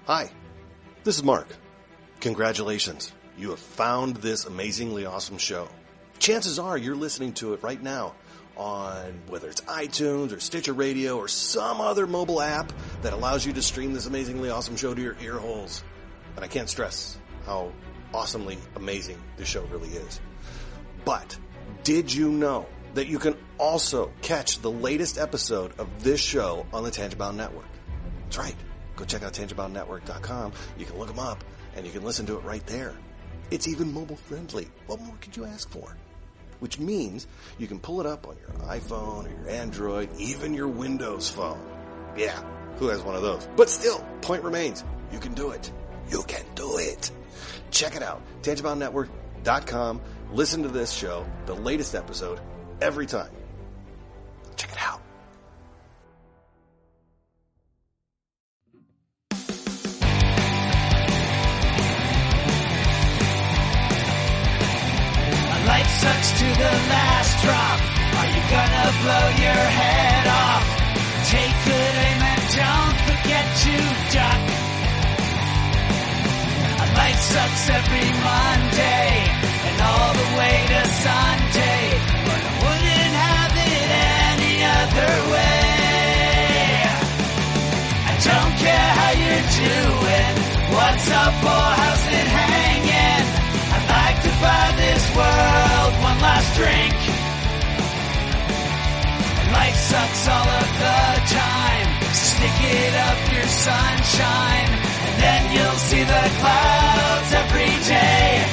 Hi, this is Mark. Congratulations. You have found this amazingly awesome show. Chances are you're listening to it right now on whether it's iTunes or Stitcher Radio or some other mobile app that allows you to stream this amazingly awesome show to your ear holes. And I can't stress how awesomely amazing this show really is. But did you know that you can also catch the latest episode of this show on the Tangibound Network? That's right. Go check out tangiboundnetwork.com. You can look them up and you can listen to it right there. It's even mobile friendly. What more could you ask for? Which means you can pull it up on your iPhone or your Android, even your Windows phone. Yeah, who has one of those? But still, point remains, you can do it. You can do it. Check it out. tangiboundnetwork.com. Listen to this show, the latest episode, every time. Check it out. Life sucks to the last drop. Are you gonna blow your head off? Take good aim and don't forget to duck. Life sucks every Monday and all the way to Sunday, but I wouldn't have it any other way. I don't care how you're doing, what's up or how's it hanging. I'd like to buy this world one last drink. Life sucks all of the time. Stick it up your sunshine, and then you'll see the clouds every day.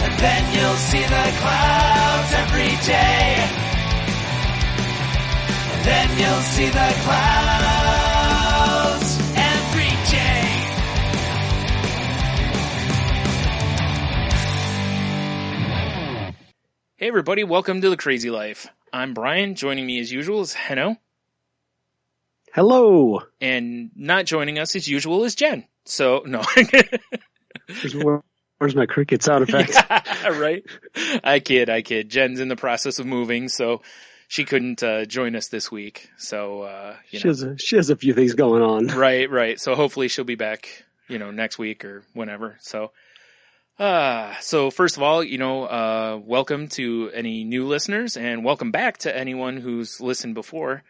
And then you'll see the clouds every day. And then you'll see the clouds every day. Hey everybody, welcome to The Crazy Life. I'm Brian. Joining me as usual is Henno. Hello. And not joining us as usual is Jen. So, no. Where's my cricket sound effects? Yeah, right? I kid. Jen's in the process of moving, so she couldn't join us this week. So, she has a few things going on. Right. So hopefully she'll be back, next week or whenever. So first of all, welcome to any new listeners and welcome back to anyone who's listened before.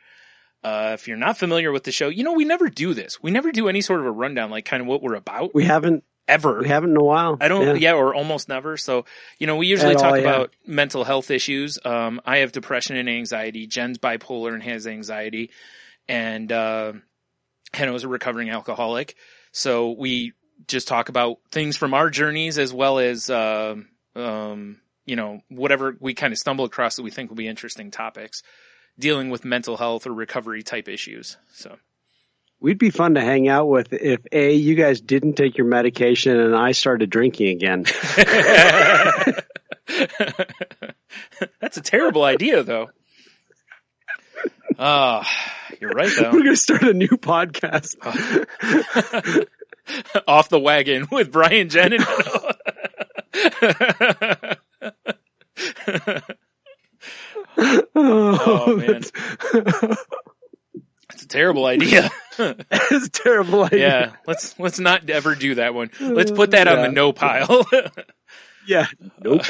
If you're not familiar with the show, we never do this. We never do any sort of a rundown, like kind of what we're about. We haven't ever. We haven't in a while. Or almost never. So, we usually talk about mental health issues. I have depression and anxiety. Jen's bipolar and has anxiety. And, Henno's a recovering alcoholic. So we just talk about things from our journeys as well as, whatever we kind of stumble across that we think will be interesting topics dealing with mental health or recovery type issues. So we'd be fun to hang out with if you guys didn't take your medication and I started drinking again. That's a terrible idea though. You're right though. We're going to start a new podcast. Off the wagon with Brian, Jen, and Oh man, that's a terrible idea. It's a terrible idea. Yeah, let's not ever do that one. Let's put that on the no pile. Yeah, nope.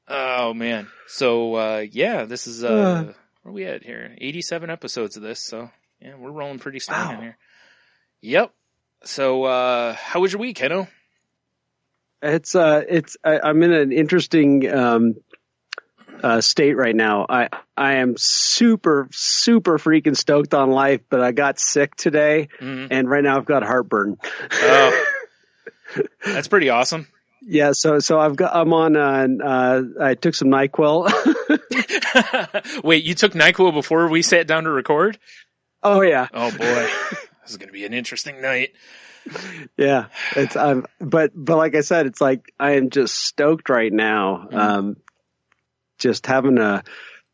Oh man, so this is where are we at here? 87 episodes of this, so yeah, we're rolling pretty strong in here. Yep. So how was your week, Henno? I'm in an interesting state right now. I am super freaking stoked on life, but I got sick today, and right now I've got heartburn. Oh, that's pretty awesome. Yeah, so I'm on. I took some NyQuil. Wait, you took NyQuil before we sat down to record? Oh yeah. Oh boy, this is going to be an interesting night. Yeah, but like I said, it's like I am just stoked right now. Just having that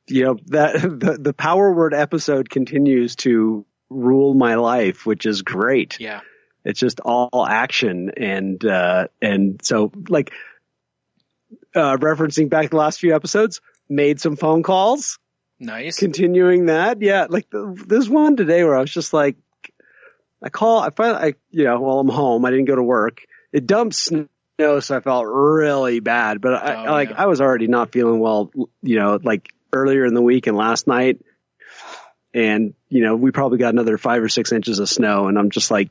the Power Word episode continues to rule my life, which is great. Yeah, it's just all action and so like referencing back the last few episodes, made some phone calls. Nice. Continuing that. Yeah. Like there's one today where I was just like, while I'm home, I didn't go to work. It dumped snow, so I felt really bad, but I was already not feeling well, like earlier in the week and last night. And, we probably got another 5 or 6 inches of snow. And I'm just like,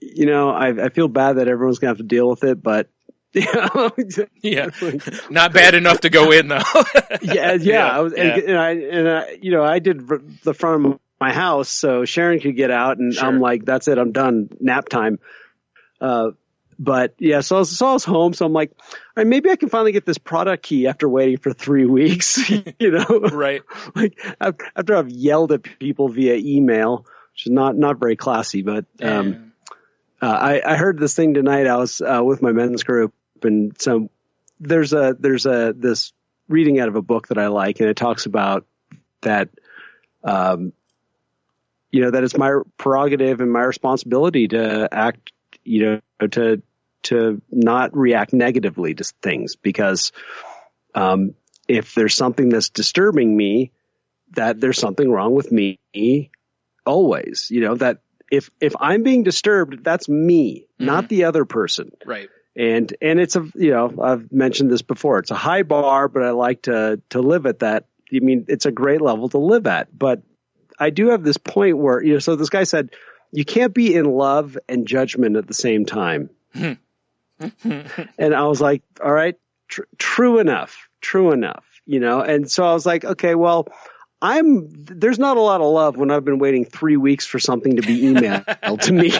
I feel bad that everyone's going to have to deal with it, but, yeah, not bad enough to go in though. Yeah. I did the front of my house so Sharon could get out, and sure. I'm like, that's it. I'm done. Nap time. But yeah, so I was home. So I'm like, all right, maybe I can finally get this product key after waiting for 3 weeks, Right. Like after I've yelled at people via email, which is not very classy, but, I heard this thing tonight. I was, with my men's group, and so there's this reading out of a book that I like, and it talks about that, that it's my prerogative and my responsibility to act, to not react negatively to things, because if there's something that's disturbing me, that there's something wrong with me always, that if I'm being disturbed, that's me, not the other person. Right. And it's I've mentioned this before, it's a high bar, but I like to live at that. I mean, it's a great level to live at, but I do have this point where, so this guy said, you can't be in love and judgment at the same time. And I was like, all right, true enough. And so I was like, okay, well, there's not a lot of love when I've been waiting 3 weeks for something to be emailed to me.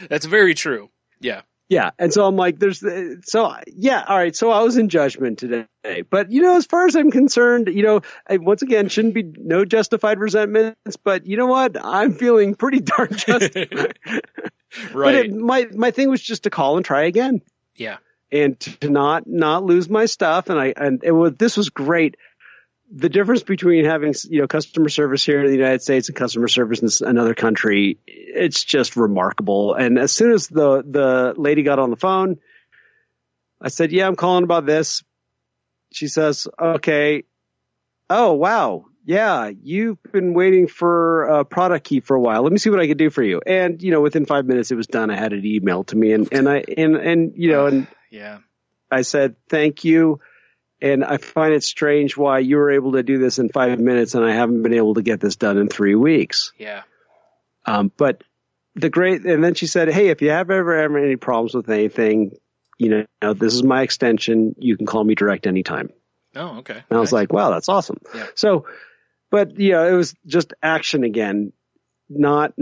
That's very true. Yeah. Yeah. And so I'm like, all right. So I was in judgment today, but as far as I'm concerned, once again, shouldn't be no justified resentments, but you know what? I'm feeling pretty darn justified. Right. But my thing was just to call and try again. Yeah. And to not lose my stuff. This was great. The difference between having, customer service here in the United States and customer service in another country, it's just remarkable. And as soon as the lady got on the phone, I said, yeah, I'm calling about this. She says, okay. Oh, wow. Yeah. You've been waiting for a product key for a while. Let me see what I can do for you. And, within 5 minutes it was done. I had it emailed to me and yeah, I said, thank you. And I find it strange why you were able to do this in 5 minutes and I haven't been able to get this done in 3 weeks. Yeah. But and then she said, hey, if you have ever any problems with anything, this is my extension. You can call me direct anytime. Oh, okay. And I was like, wow, that's awesome. Yeah. So, but it was just action again, not,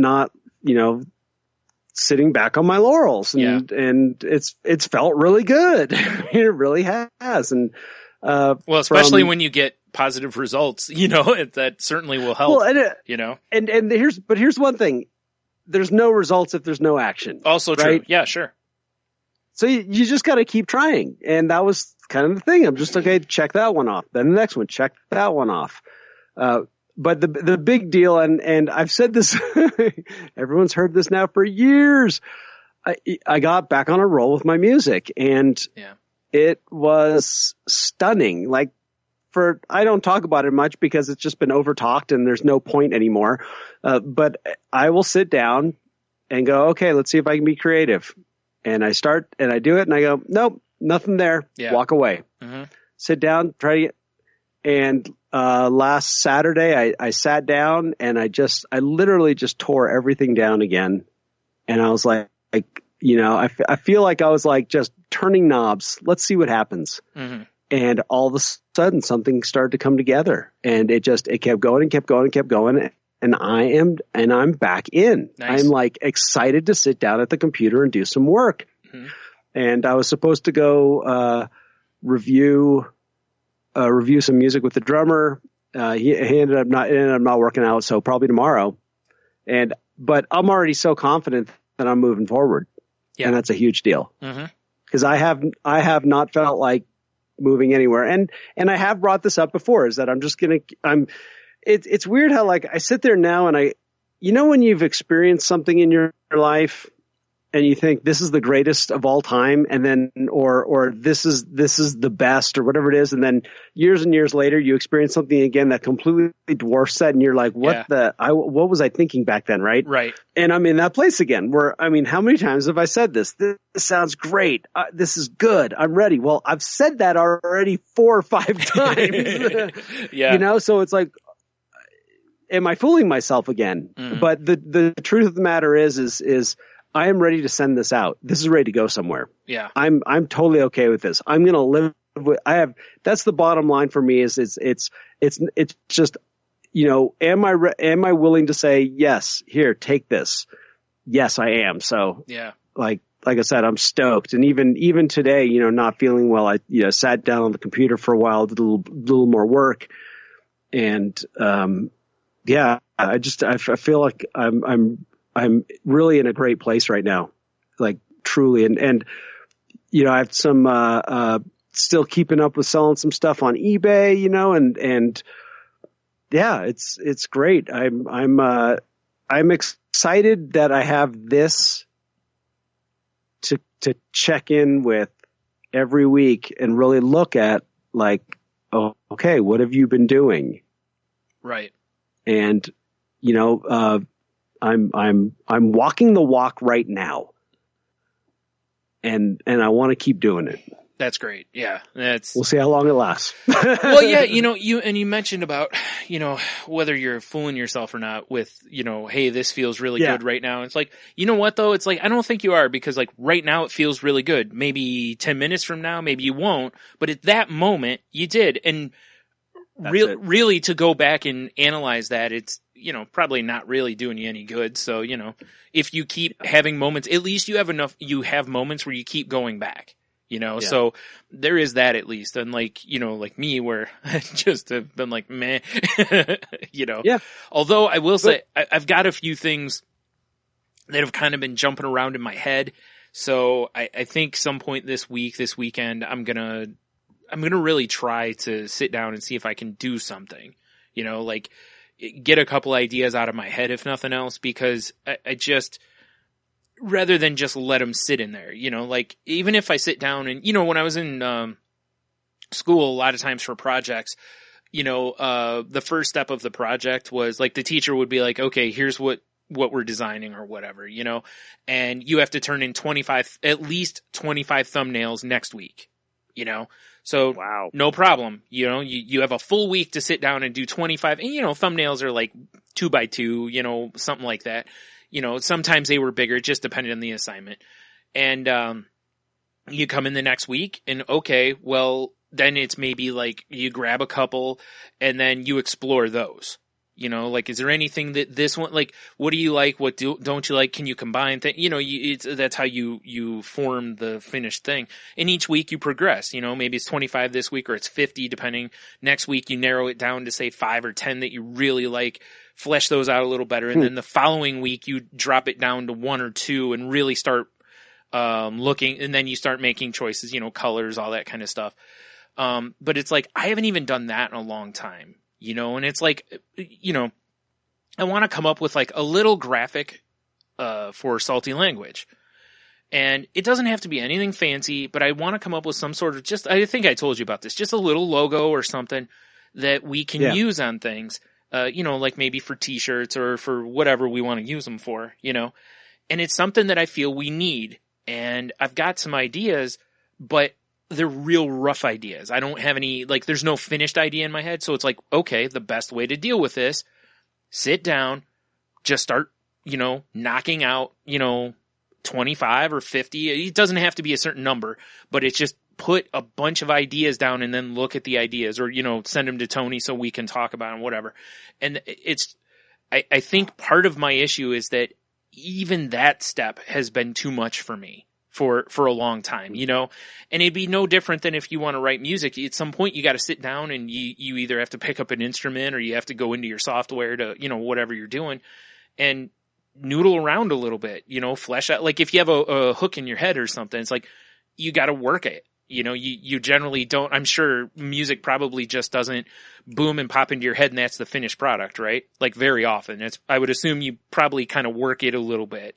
sitting back on my laurels, and it's felt really good. It really has. And, well, especially when you get positive results, that certainly will help, well, and here's one thing. There's no results if there's no action. Also true. Right? Yeah, sure. So you just got to keep trying. And that was kind of the thing. I'm just, okay, check that one off. Then the next one, check that one off. But the big deal, and I've said this, everyone's heard this now for years. I got back on a roll with my music, and it was stunning. Like, I don't talk about it much because it's just been over talked and there's no point anymore. But I will sit down and go, okay, let's see if I can be creative. And I start and I do it and I go, nope, nothing there. Yeah. Walk away. Mm-hmm. Sit down, try to get, and last Saturday I sat down and I literally just tore everything down again. And I was like, I feel like I was like just turning knobs. Let's see what happens. Mm-hmm. And all of a sudden something started to come together, and it kept going and kept going and kept going. And I'm back in. Nice. I'm like excited to sit down at the computer and do some work. Mm-hmm. And I was supposed to go, review some music with the drummer. He ended up not working out. So probably tomorrow. But I'm already so confident that I'm moving forward. Yeah. And that's a huge deal. Mm-hmm. Cause I have not felt like moving anywhere. And I have brought this up before, is that it's weird how like I sit there now and when you've experienced something in your life and you think this is the greatest of all time, and then or this is the best or whatever it is, and then years and years later you experience something again that completely dwarfs that, and you're like, what was I thinking back then, right? Right. And I'm in that place again where, I mean, how many times have I said this? This sounds great. This is good. I'm ready. Well, I've said that already 4 or 5 times. Yeah. You know, so it's like, am I fooling myself again? Mm-hmm. But the truth of the matter is I am ready to send this out. This is ready to go somewhere. Yeah. I'm totally okay with this. I'm going to live with, that's the bottom line for me is it's just, you know, am I willing to say, yes, here, take this? Yes, I am. So yeah, like I said, I'm stoked. And even today, you know, not feeling well, I, you know, sat down on the computer for a while, did a little more work. And, yeah, I feel like I'm really in a great place right now, like truly. And, you know, I have some, still keeping up with selling some stuff on eBay, you know, and yeah, it's great. I'm excited that I have this to check in with every week and really look at like, oh, okay, what have you been doing? Right. And, you know, I'm walking the walk right now, and I want to keep doing it. That's great. Yeah. We'll see how long it lasts. Well, yeah, you know, you mentioned about, you know, whether you're fooling yourself or not with, you know, hey, this feels really good right now. It's like, you know what though? It's like, I don't think you are, because like right now it feels really good. Maybe 10 minutes from now, maybe you won't, but at that moment you did. And really to go back and analyze that, it's, you know, probably not really doing you any good. So, you know, if you keep having moments, at least you have moments where you keep going back. You know, so there is that at least. Unlike, you know, like me where I just have been like, meh, you know. Yeah. Although I will say I've got a few things that have kind of been jumping around in my head. So I think some point this weekend, I'm going to really try to sit down and see if I can do something, you know, like get a couple ideas out of my head, if nothing else, because I just, rather than just let them sit in there, you know, like even if I sit down and, you know, when I was in school, a lot of times for projects, you know, the first step of the project was like the teacher would be like, okay, here's what we're designing or whatever, you know, and you have to turn in at least 25 thumbnails next week, you know. So wow. No problem. You know, you have a full week to sit down and do 25, and you know, thumbnails are like 2x2, you know, something like that. You know, sometimes they were bigger, it just depended on the assignment. And you come in the next week and okay, well, then it's maybe like you grab a couple and then you explore those. You know, like, is there anything that this one, like, what do you like? What don't you like? Can you combine things? You know, that's how you form the finished thing. And each week you progress, you know, maybe it's 25 this week or it's 50 depending. Next week you narrow it down to say 5 or 10 that you really like, flesh those out a little better. And then the following week you drop it down to 1 or 2 and really start, looking, and then you start making choices, you know, colors, all that kind of stuff. But it's like, I haven't even done that in a long time. You know, and it's like, you know, I want to come up with like a little graphic for Salty Language. And it doesn't have to be anything fancy, but I want to come up with some sort of I think I told you about this, just a little logo or something that we can use on things, you know, like maybe for t-shirts or for whatever we want to use them for, you know. And it's something that I feel we need. And I've got some ideas, but they're real rough ideas. I don't have any, like, there's no finished idea in my head. So it's like, okay, the best way to deal with this, sit down, just start, you know, knocking out, you know, 25 or 50. It doesn't have to be a certain number, but it's just put a bunch of ideas down and then look at the ideas, or, you know, send them to Tony so we can talk about them, whatever. And I think part of my issue is that even that step has been too much for me. For a long time, you know, and it'd be no different than if you want to write music. At some point you got to sit down and you either have to pick up an instrument or you have to go into your software to, you know, whatever you're doing and noodle around a little bit, you know, flesh out. Like if you have a hook in your head or something, it's like, you got to work it. You know, you generally don't, I'm sure music probably just doesn't boom and pop into your head and that's the finished product, right? Like very often I would assume you probably kind of work it a little bit.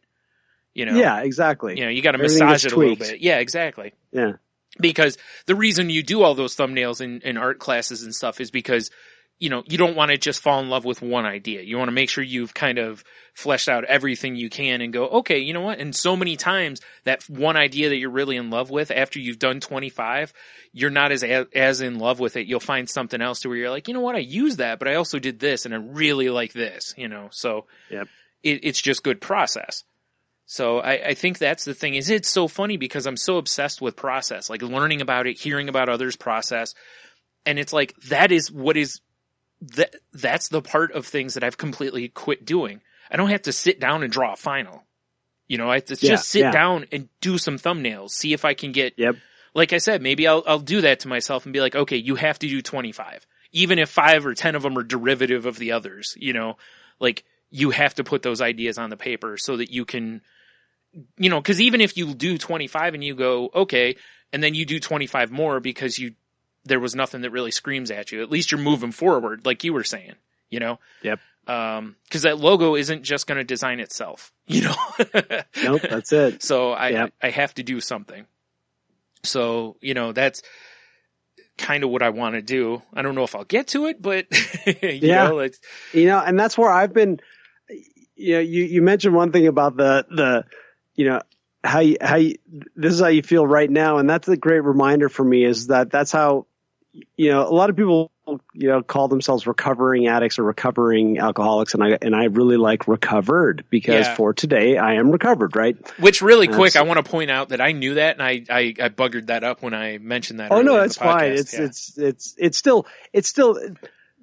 You know? Yeah, exactly. You know, you got to massage it a little bit. Yeah, exactly. Yeah. Because the reason you do all those thumbnails in art classes and stuff is because, you know, you don't want to just fall in love with one idea. You want to make sure you've kind of fleshed out everything you can and go, okay, you know what? And so many times that one idea that you're really in love with, after you've done 25, you're not as in love with it. You'll find something else to where you're like, you know what? I used that, but I also did this and I really like this, you know? So it's just good process. So I think that's the thing is it's so funny because I'm so obsessed with process, like learning about it, hearing about others' process. And it's like, that is what is that's the part of things that I've completely quit doing. I don't have to sit down and draw a final. You know, I have to just sit down and do some thumbnails, see if I can get, like I said, maybe I'll do that to myself and be like, okay, you have to do 25. Even if 5 or 10 of them are derivative of the others, you know, like you have to put those ideas on the paper so that you can, you know, cause even if you do 25 and you go, okay, and then you do 25 more because there was nothing that really screams at you, at least you're moving forward, like you were saying, you know? Yep. Cause that logo isn't just going to design itself, you know? Nope, that's it. So I have to do something. So, you know, that's kind of what I want to do. I don't know if I'll get to it, but you know, it's, you know, and that's where I've been, you know, you mentioned one thing about the, you know, how you, this is how you feel right now. And that's a great reminder for me is that's how, you know, a lot of people, you know, call themselves recovering addicts or recovering alcoholics. And I really like recovered because for today I am recovered, right? Which really quick, I want to point out that I knew that and I buggered that up when I mentioned that. Oh no, it's fine. It's still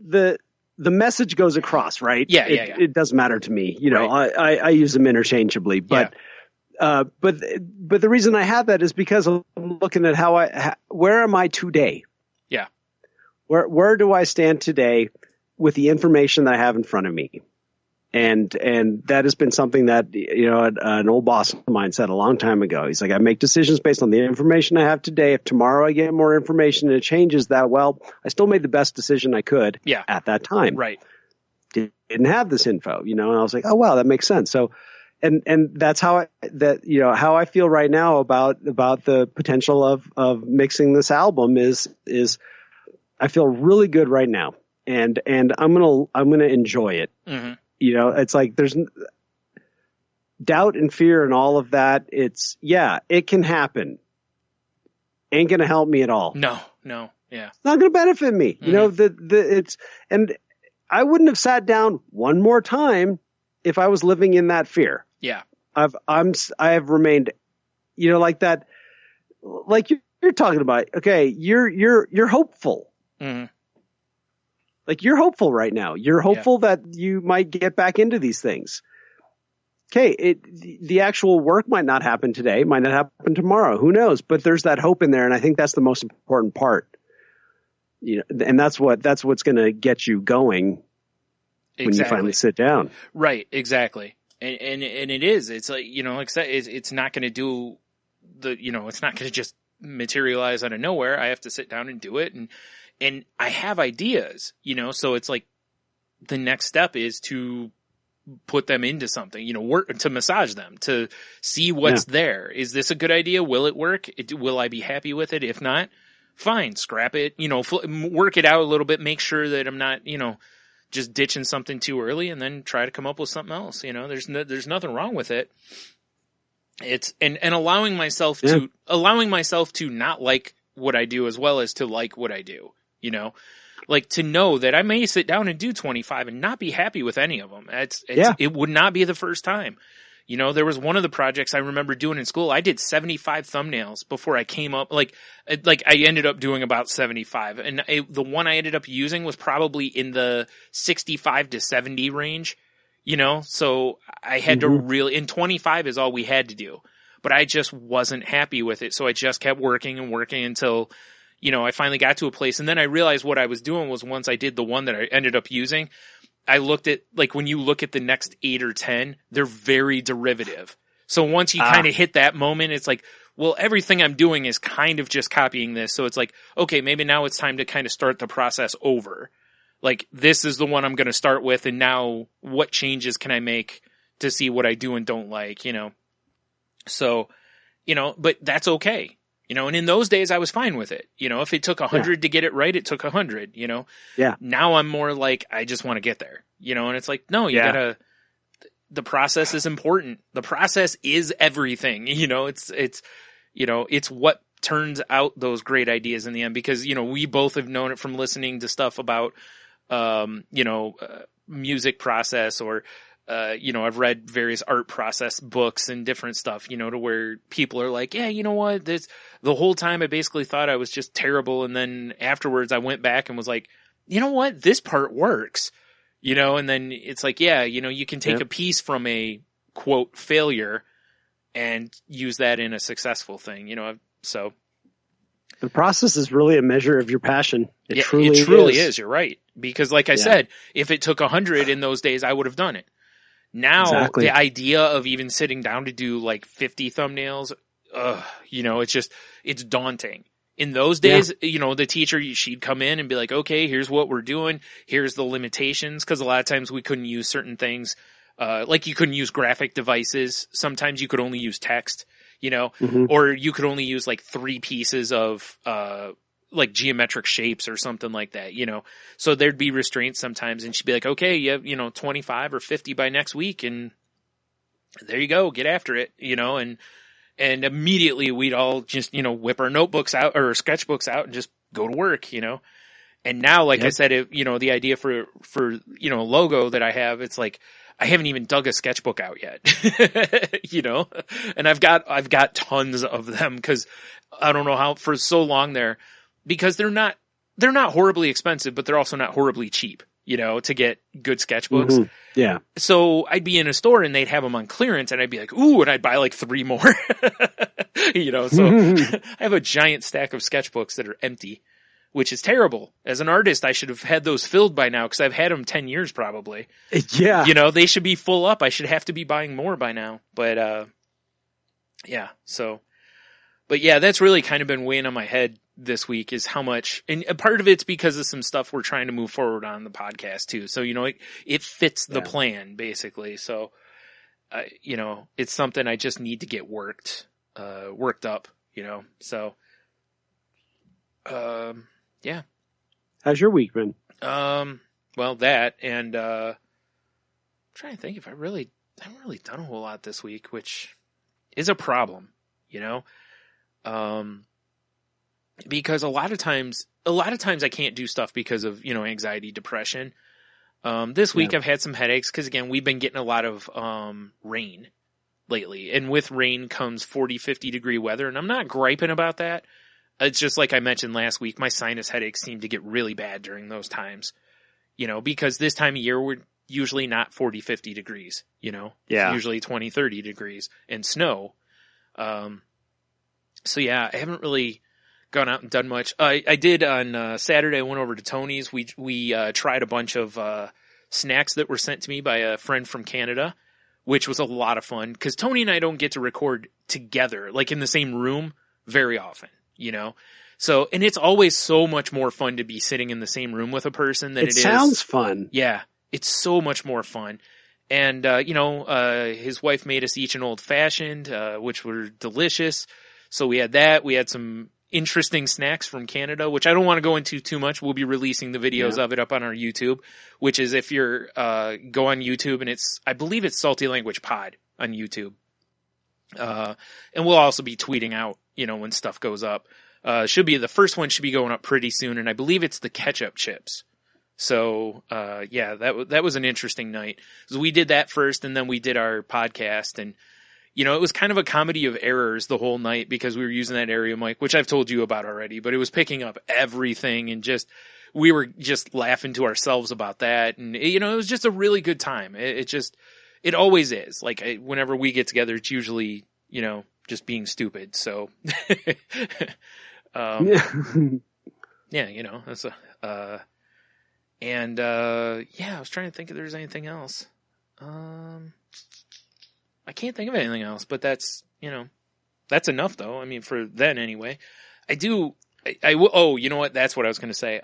the message goes across, right? It doesn't matter to me. You know, I use them interchangeably, but the reason I have that is because I'm looking at where am I today? Yeah. Where do I stand today with the information that I have in front of me? And that has been something that, you know, an old boss of mine said a long time ago. He's like, I make decisions based on the information I have today. If tomorrow I get more information and it changes that, well, I still made the best decision I could at that time. Right. Didn't have this info, you know, and I was like, oh, wow, that makes sense. So, and that's how I feel right now about the potential of mixing this album is I feel really good right now, and I'm gonna enjoy it. Mm-hmm. You know, it's like there's doubt and fear and all of that. It's it can happen. Ain't gonna help me at all. No, it's not gonna benefit me. Mm-hmm. You know, and I wouldn't have sat down one more time if I was living in that fear. Yeah. I have remained, you know, like that, like you're talking about, okay, you're hopeful. Mm-hmm. Like you're hopeful right now. You're hopeful that you might get back into these things. Okay. The actual work might not happen today, might not happen tomorrow. Who knows? But there's that hope in there. And I think that's the most important part, you know, and that's what's going to get you going when you finally sit down. Right. Exactly. And it is, it's like, you know, like I said, it's not going to do it's not going to just materialize out of nowhere. I have to sit down and do it. And I have ideas, you know, so it's like the next step is to put them into something, you know, work to massage them, to see what's there. Is this a good idea? Will it work? Will I be happy with it? If not, fine, scrap it, you know, work it out a little bit, make sure that I'm not, you know, just ditching something too early and then try to come up with something else. You know, there's nothing wrong with it. It's, and allowing myself to not like what I do as well as to like what I do, you know, like to know that I may sit down and do 25 and not be happy with any of them. It would not be the first time. You know, there was one of the projects I remember doing in school. I did 75 thumbnails before I came up, like I ended up doing about 75. And the one I ended up using was probably in the 65 to 70 range, you know? So I had to really, and 25 is all we had to do, but I just wasn't happy with it. So I just kept working and working until, you know, I finally got to a place. And then I realized what I was doing was once I did the one that I ended up using, I looked at, like, when you look at the next 8 or 10, they're very derivative. So once you kind of hit that moment, it's like, well, everything I'm doing is kind of just copying this. So it's like, okay, maybe now it's time to kind of start the process over. Like, this is the one I'm going to start with. And now what changes can I make to see what I do and don't like, you know? So, but that's okay. And in those days I was fine with it. If it took 100 to get it right, it took 100, Yeah. Now I'm more like, I just want to get there, and it's like, no, you gotta, the process is important. The process is everything, it's what turns out those great ideas in the end, because, we both have known it from listening to stuff about, music process, or, I've read various art process books and different stuff, to where people are like, yeah, you know what, the whole time I basically thought I was just terrible. And then afterwards I went back and was like, you know what, this part works, and then it's like, yeah, you can take a piece from a quote failure and use that in a successful thing, so. The process is really a measure of your passion. It truly is. You're right. Because like I said, if it took 100 in those days, I would have done it. Now, the idea of even sitting down to do like 50 thumbnails, it's daunting. In those days, the teacher, she'd come in and be like, okay, here's what we're doing. Here's the limitations. Cause a lot of times we couldn't use certain things. Like you couldn't use graphic devices. Sometimes you could only use text, or you could only use like 3 pieces of, like geometric shapes or something like that, so there'd be restraints sometimes, and she'd be like, okay, you have, 25 or 50 by next week, and there you go, get after it, and immediately we'd all just, whip our notebooks out or sketchbooks out and just go to work, and now, like I said, the idea for, logo that I have, it's like, I haven't even dug a sketchbook out yet, and I've got tons of them, cause I don't know how, for so long there, because they're not horribly expensive, but they're also not horribly cheap, to get good sketchbooks. Mm-hmm. Yeah. So I'd be in a store and they'd have them on clearance, and I'd be like, ooh, and I'd buy like 3 more, so I have a giant stack of sketchbooks that are empty, which is terrible. As an artist, I should have had those filled by now, because I've had them 10 years probably. Yeah. They should be full up. I should have to be buying more by now. But, yeah, so. But yeah, that's really kind of been weighing on my head this week, is how much, and a part of it's because of some stuff we're trying to move forward on the podcast too. So, it fits the plan basically. So, it's something I just need to get worked up, so, yeah. How's your week been? Well, that, and, I'm trying to think if I haven't really done a whole lot this week, which is a problem, because a lot of times I can't do stuff because of, anxiety, depression. This week I've had some headaches, cause again, we've been getting a lot of, rain lately, and with rain comes 40, 50 degree weather. And I'm not griping about that. It's just like I mentioned last week, my sinus headaches seem to get really bad during those times, because this time of year we're usually not 40, 50 degrees, It's usually 20, 30 degrees and snow. So yeah, I haven't really gone out and done much. I did on Saturday. I went over to Tony's. We tried a bunch of snacks that were sent to me by a friend from Canada, which was a lot of fun, because Tony and I don't get to record together, like in the same room, very often, So, and it's always so much more fun to be sitting in the same room with a person than it is. It sounds fun. Yeah, it's so much more fun. And, his wife made us each an old fashioned, which were delicious. So we had that. We had some interesting snacks from Canada, which I don't want to go into too much. We'll be releasing the videos of it up on our YouTube, which is, if you're, go on YouTube, and I believe it's Salty Language Pod on YouTube. And we'll also be tweeting out, when stuff goes up. The first one should be going up pretty soon. And I believe it's the ketchup chips. So, that was an interesting night. So we did that first, and then we did our podcast, and, it was kind of a comedy of errors the whole night, because we were using that area mic, which I've told you about already, but it was picking up everything, and we were just laughing to ourselves about that. And, it was just a really good time. It always is. Like, whenever we get together, it's usually, just being stupid. So, that's I was trying to think if there's anything else. I can't think of anything else, but that's enough though. I mean, for then anyway. You know what? That's what I was going to say.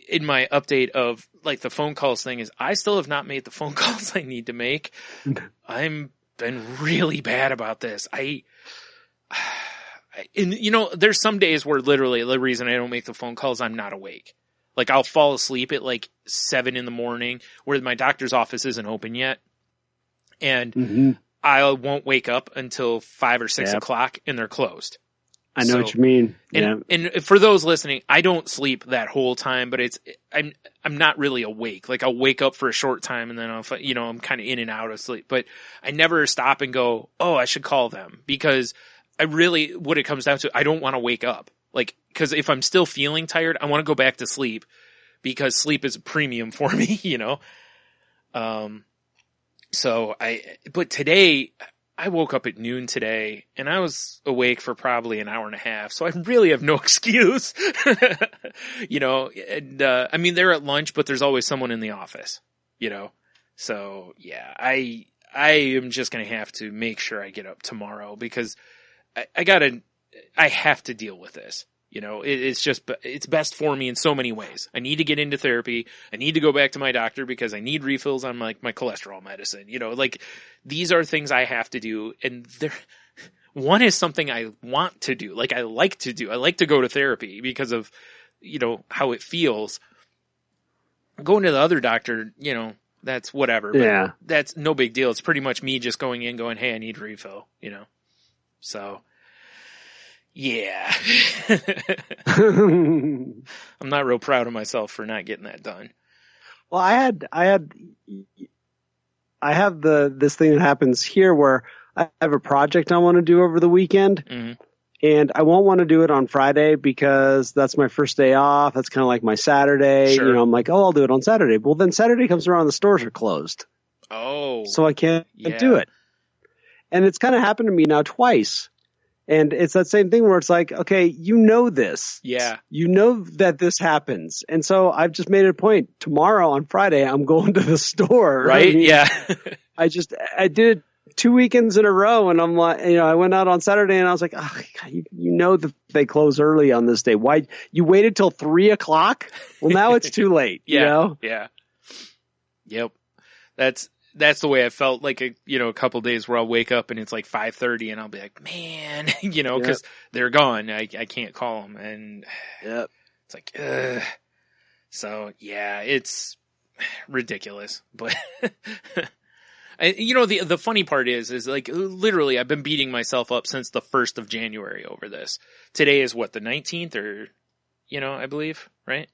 In my update of like the phone calls thing, is I still have not made the phone calls I need to make. I'm been really bad about this. And you know, there's some days where literally the reason I don't make the phone calls, I'm not awake. Like I'll fall asleep at like 7 a.m. where my doctor's office isn't open yet. And I won't wake up until 5 or 6 o'clock and they're closed. I know what you mean. And for those listening, I don't sleep that whole time, but I'm not really awake. Like I'll wake up for a short time and then I'm kind of in and out of sleep, but I never stop and go, oh, I should call them, because I really, what it comes down to, I don't want to wake up. Like, cause if I'm still feeling tired, I want to go back to sleep, because sleep is a premium for me, you know? But today I woke up at noon today and I was awake for probably an hour and a half. So I really have no excuse, you know, and, I mean, they're at lunch, but there's always someone in the office, you know? So yeah, I am just going to have to make sure I get up tomorrow, because I have to deal with this. You know, it's best for me in so many ways. I need to get into therapy. I need to go back to my doctor because I need refills on my cholesterol medicine. You know, like these are things I have to do. And one is something I want to do. Like I like to do. I like to go to therapy because of, you know, how it feels. Going to the other doctor, you know, that's whatever. But that's no big deal. It's pretty much me just going in going, hey, I need refill, you know? So, yeah. I'm not real proud of myself for not getting that done. Well, I have this thing that happens here where I have a project I want to do over the weekend, and I won't want to do it on Friday because that's my first day off. That's kind of like my Saturday. Sure. You know, I'm like, oh, I'll do it on Saturday. Well, then Saturday comes around, the stores are closed. Oh. So I can't do it. And it's kind of happened to me now twice. And it's that same thing where it's like, okay, you know this. Yeah. You know that this happens. And so I've just made it a point. Tomorrow on Friday, I'm going to the store. Right? I mean, yeah. I did it 2 weekends in a row, and I'm like, you know, I went out on Saturday and I was like, oh, you know that they close early on this day. Why you waited till 3 o'clock? Well, now it's too late. Yeah. You know? Yeah. Yep. That's the way I felt like a couple days where I'll wake up and it's like 5:30 and I'll be like, man, you know, cause they're gone. I can't call them. And it's like, so yeah, it's ridiculous, but you know, the funny part is like literally I've been beating myself up since the 1st of January over this. Today is what, the 19th or, you know, I believe, right?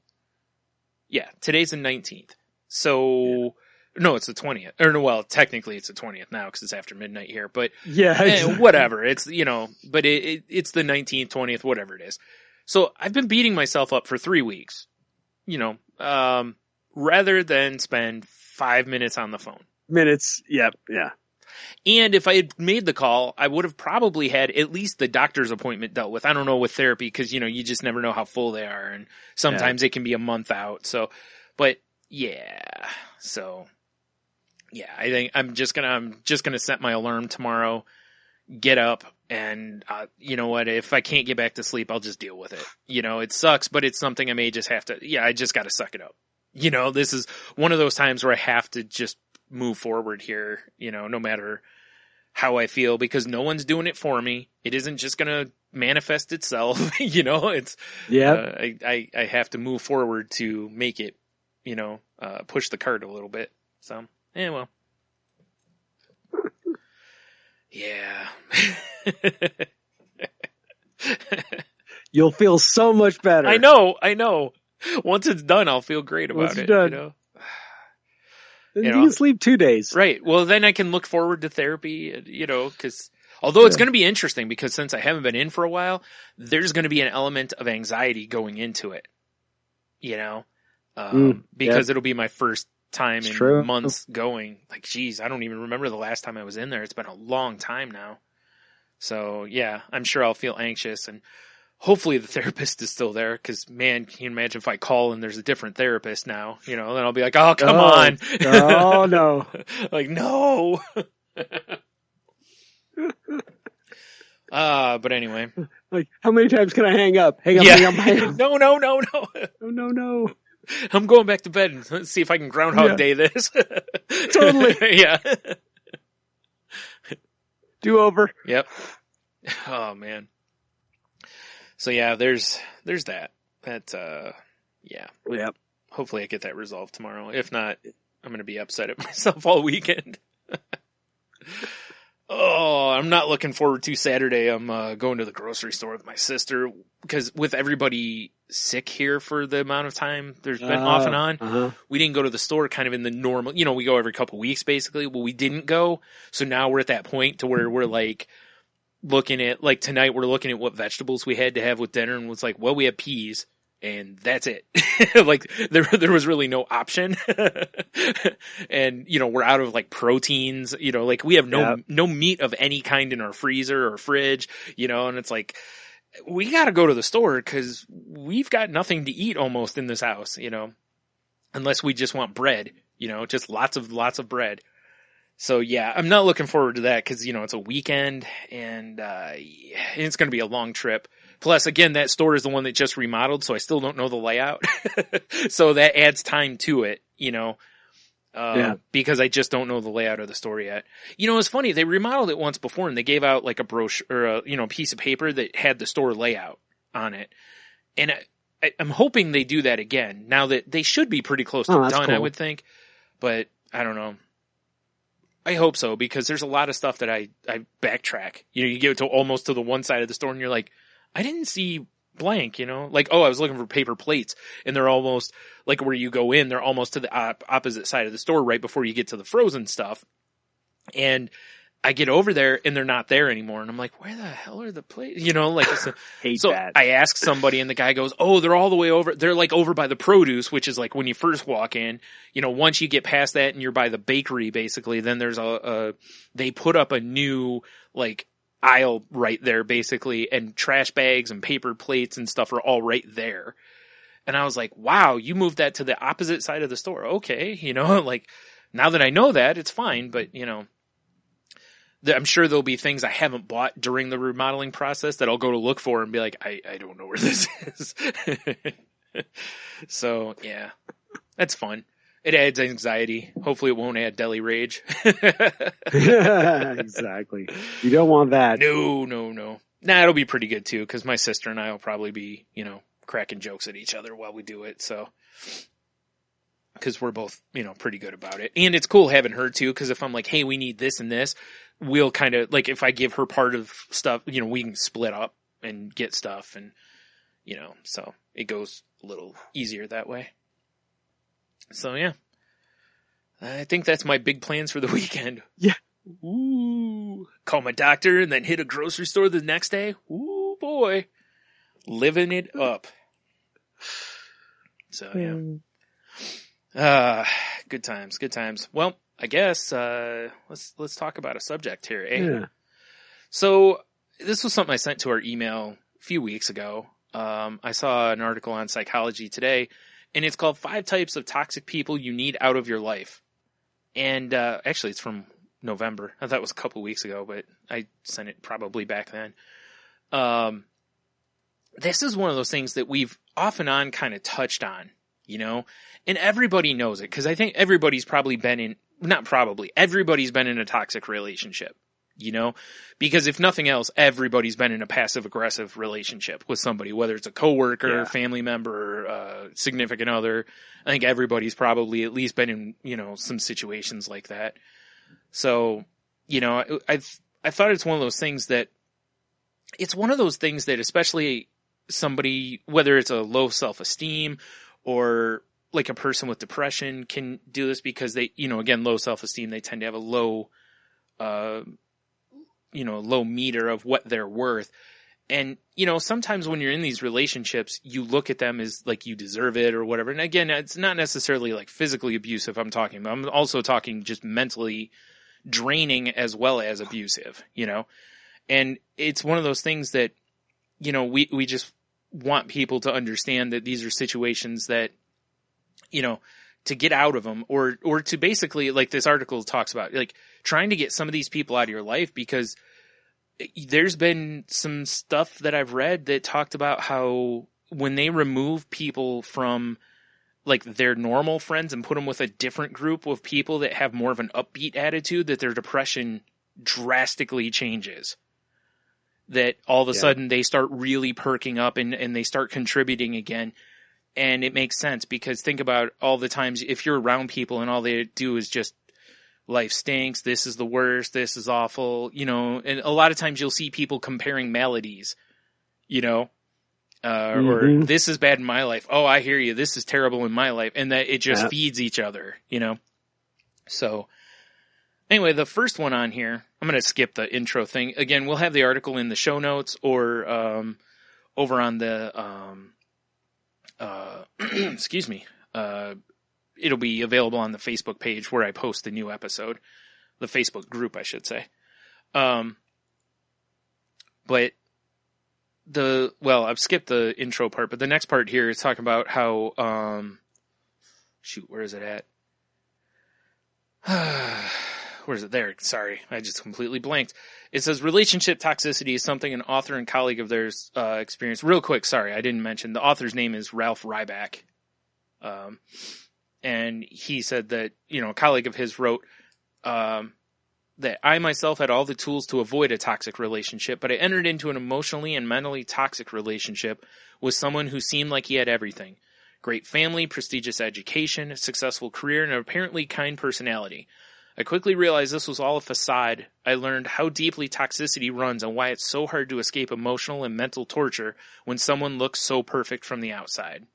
Yeah. Today's the 19th. So no, it's the 20th. Or no, well, technically it's the 20th now because it's after midnight here. But exactly. Whatever. It's, you know, but it's the 19th, 20th, whatever it is. So I've been beating myself up for 3 weeks, you know, rather than spend 5 minutes on the phone. Yep. Yeah. And if I had made the call, I would have probably had at least the doctor's appointment dealt with. I don't know with therapy because, you know, you just never know how full they are. And sometimes it can be a month out. So, but yeah. So. Yeah, I think I'm just gonna set my alarm tomorrow, get up, and you know what? If I can't get back to sleep, I'll just deal with it. You know, it sucks, but it's something I may just have to. Yeah, I just got to suck it up. You know, this is one of those times where I have to just move forward here. You know, no matter how I feel, because no one's doing it for me. It isn't just gonna manifest itself. You know, it's I have to move forward to make it. You know, push the cart a little bit. So. Yeah, well. Yeah. You'll feel so much better. I know. Once it's done, I'll feel great about it. Done. You know? Then you can sleep 2 days. Right. Well, then I can look forward to therapy, you know, because although it's going to be interesting because since I haven't been in for a while, there's going to be an element of anxiety going into it, you know, because it'll be my first time in months going. Like, geez, I don't even remember the last time I was in there. It's been a long time now. So yeah, I'm sure I'll feel anxious, and hopefully the therapist is still there. Cause man, can you imagine if I call and there's a different therapist now, you know, then I'll be like, oh, come on. Oh no. Like, no. But anyway, like, how many times can I hang up? Hang up. No. I'm going back to bed and let's see if I can Groundhog Day this. Totally. Yeah. Do over. Yep. Oh man. So yeah, there's that. Yeah. Yep. Hopefully I get that resolved tomorrow. If not, I'm going to be upset at myself all weekend. Oh, I'm not looking forward to Saturday. I'm going to the grocery store with my sister because with everybody sick here for the amount of time there's been off and on, we didn't go to the store kind of in the normal, we go every couple weeks basically. Well, we didn't go. So now we're at that point to where we're like looking at, like tonight we're looking at what vegetables we had to have with dinner and was like, well, we have peas. And that's it. Like there was really no option. And, we're out of like proteins, like we have no meat of any kind in our freezer or fridge, and it's like, we got to go to the store cause we've got nothing to eat almost in this house, unless we just want bread, just lots of bread. So yeah, I'm not looking forward to that cause, it's a weekend and it's going to be a long trip. Plus, again, that store is the one that just remodeled, so I still don't know the layout. So that adds time to it, because I just don't know the layout of the store yet. It's funny. They remodeled it once before, and they gave out like a brochure or a piece of paper that had the store layout on it. And I'm hoping they do that again. Now that they should be pretty close to done, cool. I would think. But I don't know. I hope so, because there's a lot of stuff that I backtrack. You get to almost to the one side of the store, and you're like, I didn't see blank, like, I was looking for paper plates and they're almost like where you go in, they're almost to the opposite side of the store right before you get to the frozen stuff. And I get over there and they're not there anymore. And I'm like, where the hell are the plates? Hate so that. I ask somebody and the guy goes, oh, they're all the way over. They're like over by the produce, which is like when you first walk in, once you get past that and you're by the bakery, basically, then there's they put up a new like aisle right there basically, and trash bags and paper plates and stuff are all right there. And I was like, wow, you moved that to the opposite side of the store. Okay. Like now that I know that, it's fine. But I'm sure there'll be things I haven't bought during the remodeling process that I'll go to look for and be like, I don't know where this is. So yeah, that's fun. It adds anxiety. Hopefully it won't add deli rage. Exactly. You don't want that. No. Nah, it'll be pretty good too, because my sister and I will probably be, cracking jokes at each other while we do it. So, because we're both, pretty good about it. And it's cool having her too, because if I'm like, hey, we need this and this, we'll kind of, like, if I give her part of stuff, we can split up and get stuff. And, so it goes a little easier that way. So yeah, I think that's my big plans for the weekend. Yeah. Ooh, call my doctor and then hit a grocery store the next day. Ooh boy, living it up. So yeah, good times. Well, I guess let's talk about a subject here, eh? Yeah. So this was something I sent to our email a few weeks ago. I saw an article on Psychology Today. And it's called 5 Types of Toxic People You Need Out of Your Life. And actually, it's from November. I thought it was a couple weeks ago, but I sent it probably back then. This is one of those things that we've off and on kind of touched on, and everybody knows it, because I think everybody's probably been in, not probably, everybody's been in a toxic relationship. Because if nothing else, everybody's been in a passive aggressive relationship with somebody, whether it's a coworker, family member, significant other. I think everybody's probably at least been in, some situations like that. So, I thought it's one of those things that especially somebody, whether it's a low self-esteem or like a person with depression can do this, because they, again, low self-esteem, they tend to have a low, low meter of what they're worth. And, sometimes when you're in these relationships, you look at them as like you deserve it or whatever. And again, it's not necessarily like physically abusive I'm talking about. I'm also talking just mentally draining as well as abusive, and it's one of those things that, we just want people to understand that these are situations that, to get out of them, or to basically, like this article talks about, like trying to get some of these people out of your life, because there's been some stuff that I've read that talked about how when they remove people from like their normal friends and put them with a different group of people that have more of an upbeat attitude, that their depression drastically changes. That all of a sudden they start really perking up and they start contributing again. And it makes sense because think about all the times if you're around people and all they do is just life stinks, this is the worst, this is awful, you know, and a lot of times you'll see people comparing maladies, you know, or this is bad in my life. Oh, I hear you. This is terrible in my life. And that it just feeds each other, you know? So anyway, the first one on here, I'm going to skip the intro thing. Again, we'll have the article in the show notes or over on the, excuse me, it'll be available on the Facebook page where I post the new episode, the Facebook group, I should say. But I've skipped the intro part, but the next part here is talking about how, where is it at? Where is it? There. Sorry. I just completely blanked. It says relationship toxicity is something an author and colleague of theirs experienced. Real quick. Sorry. I didn't mention the author's name is Ralph Ryback. And he said that, you know, a colleague of his wrote, that I myself had all the tools to avoid a toxic relationship, but I entered into an emotionally and mentally toxic relationship with someone who seemed like he had everything. Great family, prestigious education, a successful career, and an apparently kind personality. I quickly realized this was all a facade. I learned how deeply toxicity runs and why it's so hard to escape emotional and mental torture when someone looks so perfect from the outside.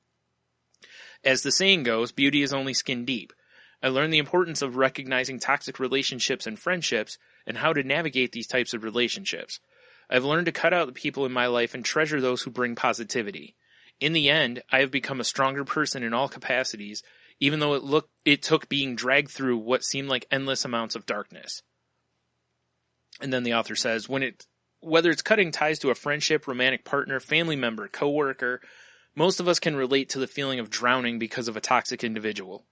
As the saying goes, beauty is only skin deep. I learned the importance of recognizing toxic relationships and friendships and how to navigate these types of relationships. I've learned to cut out the people in my life and treasure those who bring positivity. In the end, I have become a stronger person in all capacities, even though it took being dragged through what seemed like endless amounts of darkness. And then the author says, whether it's cutting ties to a friendship, romantic partner, family member, coworker, most of us can relate to the feeling of drowning because of a toxic individual.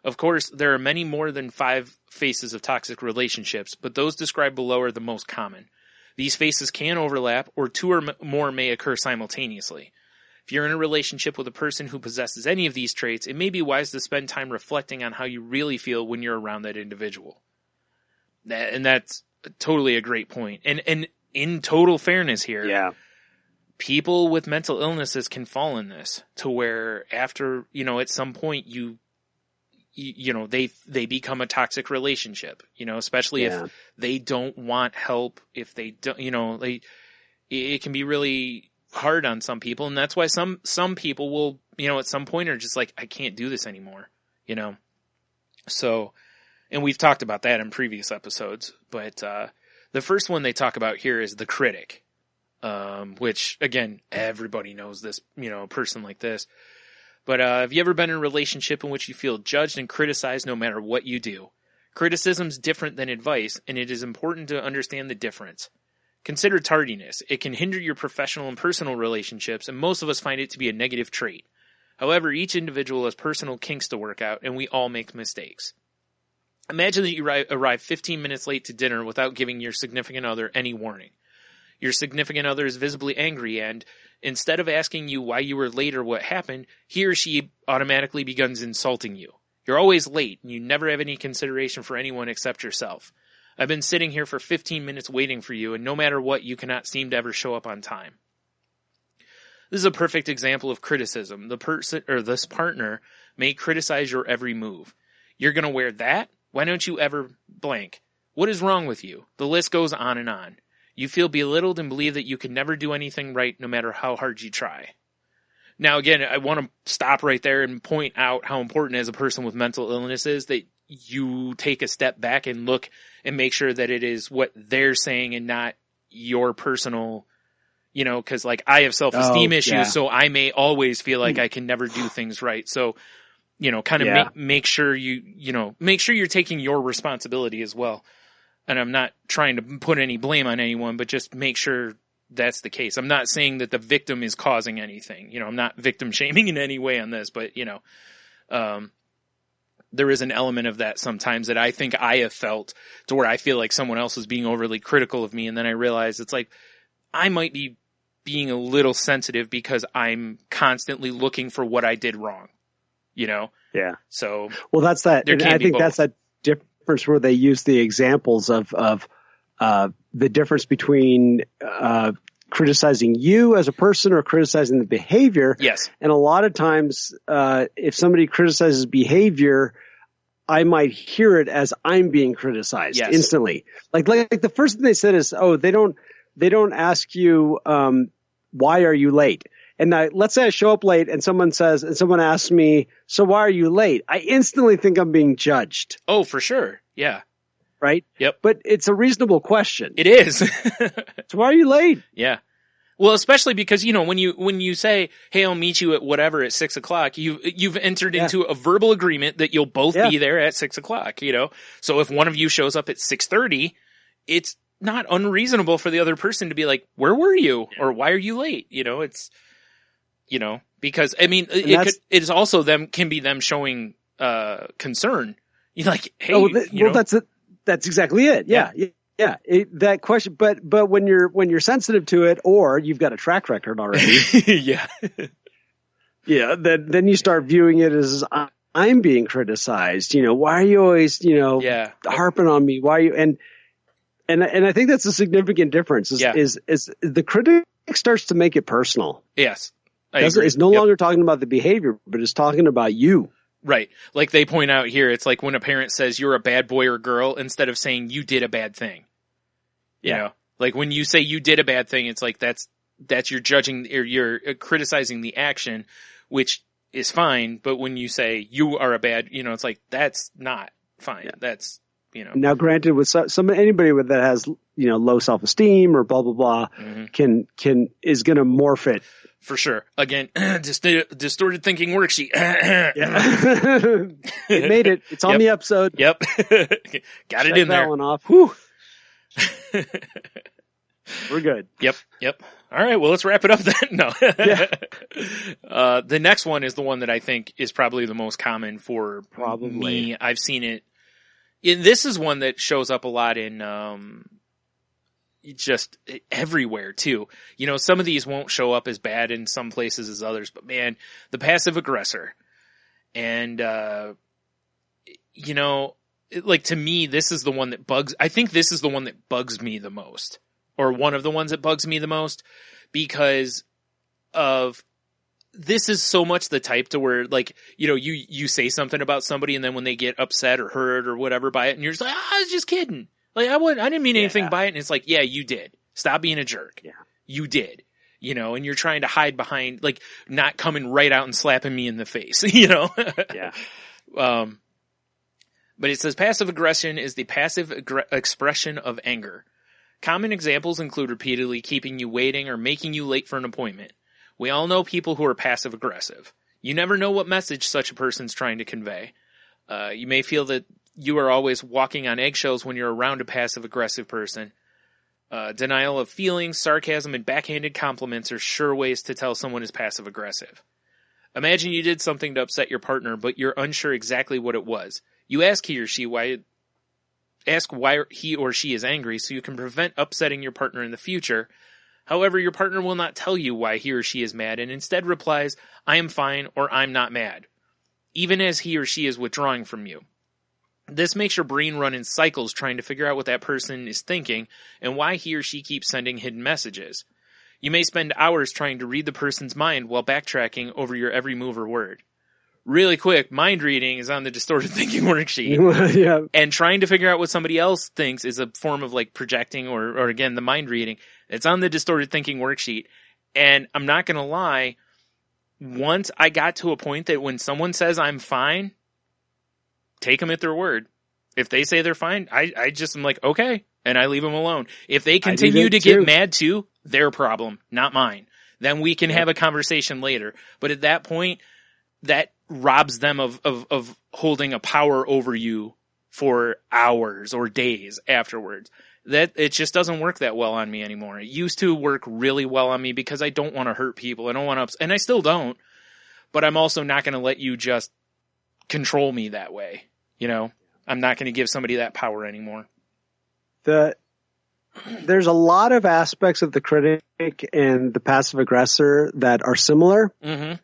Of course, there are many more than 5 faces of toxic relationships, but those described below are the most common. These faces can overlap, or 2 or more may occur simultaneously. If you're in a relationship with a person who possesses any of these traits, it may be wise to spend time reflecting on how you really feel when you're around that individual. And that's totally a great point. And in total fairness here, people with mental illnesses can fall in this to where after, you know, at some point they become a toxic relationship, you know, especially if they don't want help, if they don't, you know, it can be really hard on some people. And that's why some people will, you know, at some point are just like, I can't do this anymore, you know? So, and we've talked about that in previous episodes, but, the first one they talk about here is the critic, which again, everybody knows this, you know, a person like this. But have you ever been in a relationship in which you feel judged and criticized no matter what you do? Criticism's different than advice, and it is important to understand the difference. Consider tardiness. It can hinder your professional and personal relationships, and most of us find it to be a negative trait. However, each individual has personal kinks to work out, and we all make mistakes. Imagine that you arrive 15 minutes late to dinner without giving your significant other any warning. Your significant other is visibly angry, and instead of asking you why you were late or what happened, he or she automatically begins insulting you. You're always late, and you never have any consideration for anyone except yourself. I've been sitting here for 15 minutes waiting for you, and no matter what, you cannot seem to ever show up on time. This is a perfect example of criticism. The person or this partner may criticize your every move. You're going to wear that? Why don't you ever blank? What is wrong with you? The list goes on and on. You feel belittled and believe that you can never do anything right no matter how hard you try. Now, again, I want to stop right there and point out how important as a person with mental illness is that you take a step back and look and make sure that it is what they're saying and not your personal, you know, because like I have self-esteem issues, so I may always feel like I can never do things right. So, you know, kind of make sure make sure you're taking your responsibility as well. And I'm not trying to put any blame on anyone, but just make sure that's the case. I'm not saying that the victim is causing anything. You know, I'm not victim shaming in any way on this, but, you know, there is an element of that sometimes that I think I have felt to where I feel like someone else is being overly critical of me. And then I realize it's like, I might be being a little sensitive because I'm constantly looking for what I did wrong, you know? Yeah. So, well, that's that. And I think that's that difference where they use the examples of the difference between criticizing you as a person or criticizing the behavior. Yes. And a lot of times, if somebody criticizes behavior, I might hear it as I'm being criticized instantly. Like the first thing they said is, oh, they don't ask you, why are you late? And let's say I show up late and someone asks me, so why are you late? I instantly think I'm being judged. Oh, for sure. Yeah. Right? Yep. But it's a reasonable question. It is. So why are you late? Yeah. Well, especially because, when you say, hey, I'll meet you at whatever at 6:00, you've entered into a verbal agreement that you'll both be there at 6:00, So if one of you shows up at 6:30, it's not unreasonable for the other person to be like, where were you? Or why are you late? It's, because it is also can be them showing, concern. You're like, hey, that's exactly it. Yeah. That question, but when you're sensitive to it, or you've got a track record already, then you start viewing it as I'm being criticized. Why are you always harping on me? Why are you and I think that's a significant difference. Is the critic starts to make it personal. Yes, it's no longer talking about the behavior, but it's talking about you. Right. Like they point out here, it's like when a parent says you're a bad boy or girl instead of saying you did a bad thing. You know, like when you say you did a bad thing, it's like that's you're judging or you're criticizing the action, which is fine. But when you say you are a bad, it's like that's not fine. Yeah. That's Now, granted, with anybody that has low self-esteem or blah blah blah, is going to morph it. For sure. Again, distorted thinking worksheet. It made it. It's on the episode. Yep. Got it in there. That one off. Whew. We're good. Yep. All right. Well, let's wrap it up then. No. The next one is the one that I think is probably the most common for me. I've seen it. This is one that shows up a lot in, just everywhere too. Some of these won't show up as bad in some places as others, but man, the passive aggressor. And, like to me, this is the one that I think this is the one that bugs me the most, or one of the ones that bugs me the most, because of this is so much the type to where like, you say something about somebody and then when they get upset or hurt or whatever by it and you're just like, I was just kidding. Like I didn't mean anything by it. And it's like, yeah, you did. Stop being a jerk. Yeah. You did. And you're trying to hide behind, like, not coming right out and slapping me in the face, Yeah. But it says passive aggression is the passive expression of anger. Common examples include repeatedly keeping you waiting or making you late for an appointment. We all know people who are passive aggressive. You never know what message such a person's trying to convey. You may feel that you are always walking on eggshells when you're around a passive-aggressive person. Denial of feelings, sarcasm, and backhanded compliments are sure ways to tell someone is passive-aggressive. Imagine you did something to upset your partner, but you're unsure exactly what it was. You ask why he or she is angry so you can prevent upsetting your partner in the future. However, your partner will not tell you why he or she is mad and instead replies, I am fine or I'm not mad, even as he or she is withdrawing from you. This makes your brain run in cycles trying to figure out what that person is thinking and why he or she keeps sending hidden messages. You may spend hours trying to read the person's mind while backtracking over your every move or word. Really quick, mind reading is on the distorted thinking worksheet. Yeah. And trying to figure out what somebody else thinks is a form of like projecting or again, the mind reading. It's on the distorted thinking worksheet. And I'm not going to lie, once I got to a point that when someone says I'm fine, take them at their word. If they say they're fine, I just am like, okay. And I leave them alone. If they continue to get mad too, their problem, not mine. Then we can have a conversation later. But at that point, that robs them of holding a power over you for hours or days afterwards. That it just doesn't work that well on me anymore. It used to work really well on me because I don't want to hurt people. I don't want to, and I still don't, but I'm also not going to let you just control me that way. I'm not going to give somebody that power anymore. There's a lot of aspects of the critic and the passive aggressor that are similar. Mm-hmm.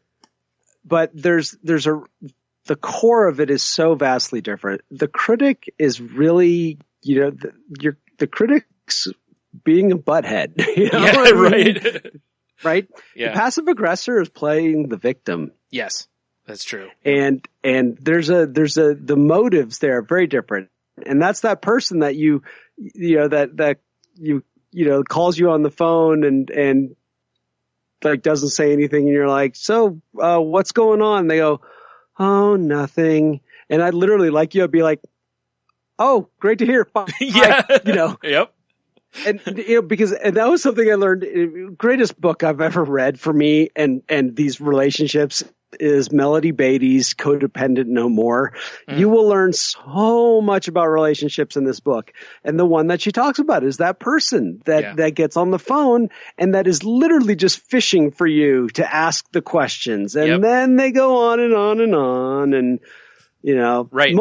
But the core of it is so vastly different. The critic is really, the critic being a butthead. You know? Yeah, right. Right? Yeah. The passive aggressor is playing the victim. Yes, that's true. And the motives there are very different. And that's that person that you calls you on the phone and like doesn't say anything, and you're like, so what's going on? They go, oh, nothing. And I'd literally I'd be like, oh, great to hear. Bye. Yeah. Yep. And because that was something I learned. Greatest book I've ever read for me and these relationships is Melody Beattie's Codependent No More. You will learn so much about relationships in this book. And the one that she talks about is that person that gets on the phone and that is literally just fishing for you to ask the questions. And then they go on and on and on. And, right.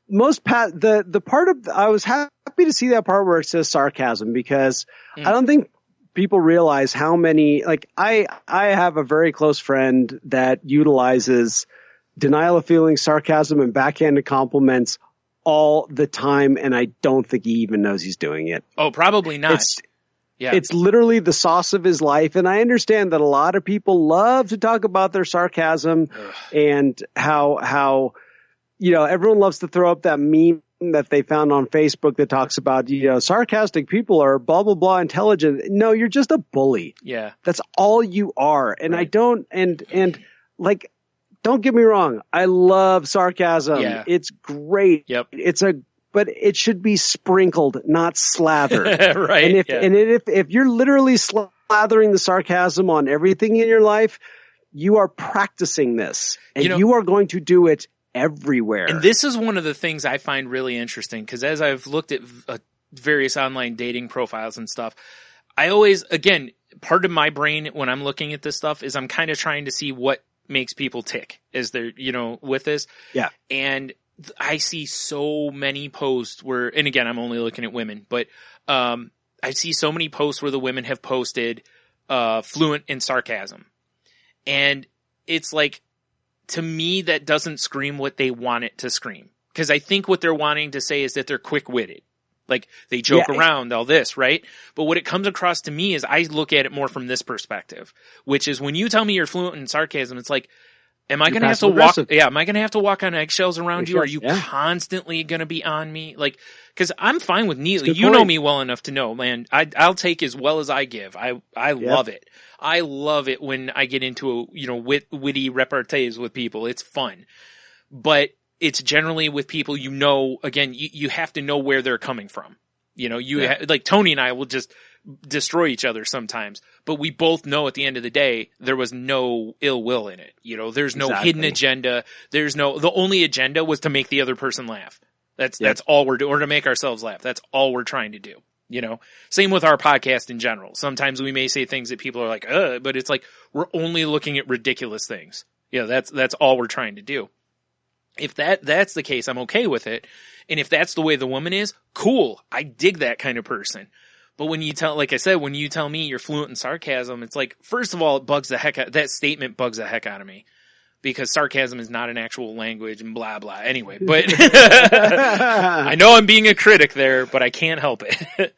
The part of, I was happy to see that part where it says sarcasm, because I don't think people realize how many, I have a very close friend that utilizes denial of feeling, sarcasm, and backhanded compliments all the time. And I don't think he even knows he's doing it. Oh, probably not. It's literally the sauce of his life. And I understand that a lot of people love to talk about their sarcasm and how, everyone loves to throw up that meme that they found on Facebook that talks about, sarcastic people are blah, blah, blah intelligent. No, you're just a bully. Yeah. That's all you are. And I don't, don't get me wrong. I love sarcasm. Yeah. It's great. Yep. But it should be sprinkled, not slathered. Right. And if you're literally slathering the sarcasm on everything in your life, you are practicing this and you are going to do it everywhere. And this is one of the things I find really interesting, because as I've looked at various online dating profiles and stuff, I always, again, part of my brain when I'm looking at this stuff is I'm kind of trying to see what makes people tick as they're, with this. Yeah. And I see so many posts where, and again, I'm only looking at women, but I see so many posts where the women have posted fluent in sarcasm. And it's like, to me, that doesn't scream what they want it to scream. Because I think what they're wanting to say is that they're quick-witted. Like, they joke around, all this, right? But what it comes across to me is I look at it more from this perspective, which is when you tell me you're fluent in sarcasm, it's like, am I going to have to walk? Yeah, am I going to have to walk on eggshells around you? Are you constantly going to be on me? Like, because I'm fine with neither. You know me well enough to know, man. I'll take as well as I give. I love it. I love it when I get into witty repartees with people. It's fun, but it's generally with people again, you have to know where they're coming from. Like Tony and I will just destroy each other sometimes, but we both know at the end of the day, there was no ill will in it. There's no hidden agenda. The only agenda was to make the other person laugh. That's all we're doing, or to make ourselves laugh. That's all we're trying to do. Same with our podcast in general. Sometimes we may say things that people are like, but it's like, we're only looking at ridiculous things. That's all we're trying to do. If that's the case, I'm okay with it. And if that's the way the woman is, cool. I dig that kind of person. But when you like I said, when you tell me you're fluent in sarcasm, it's like, first of all, that statement bugs the heck out of me. Because sarcasm is not an actual language and blah, blah. Anyway, but I know I'm being a critic there, but I can't help it.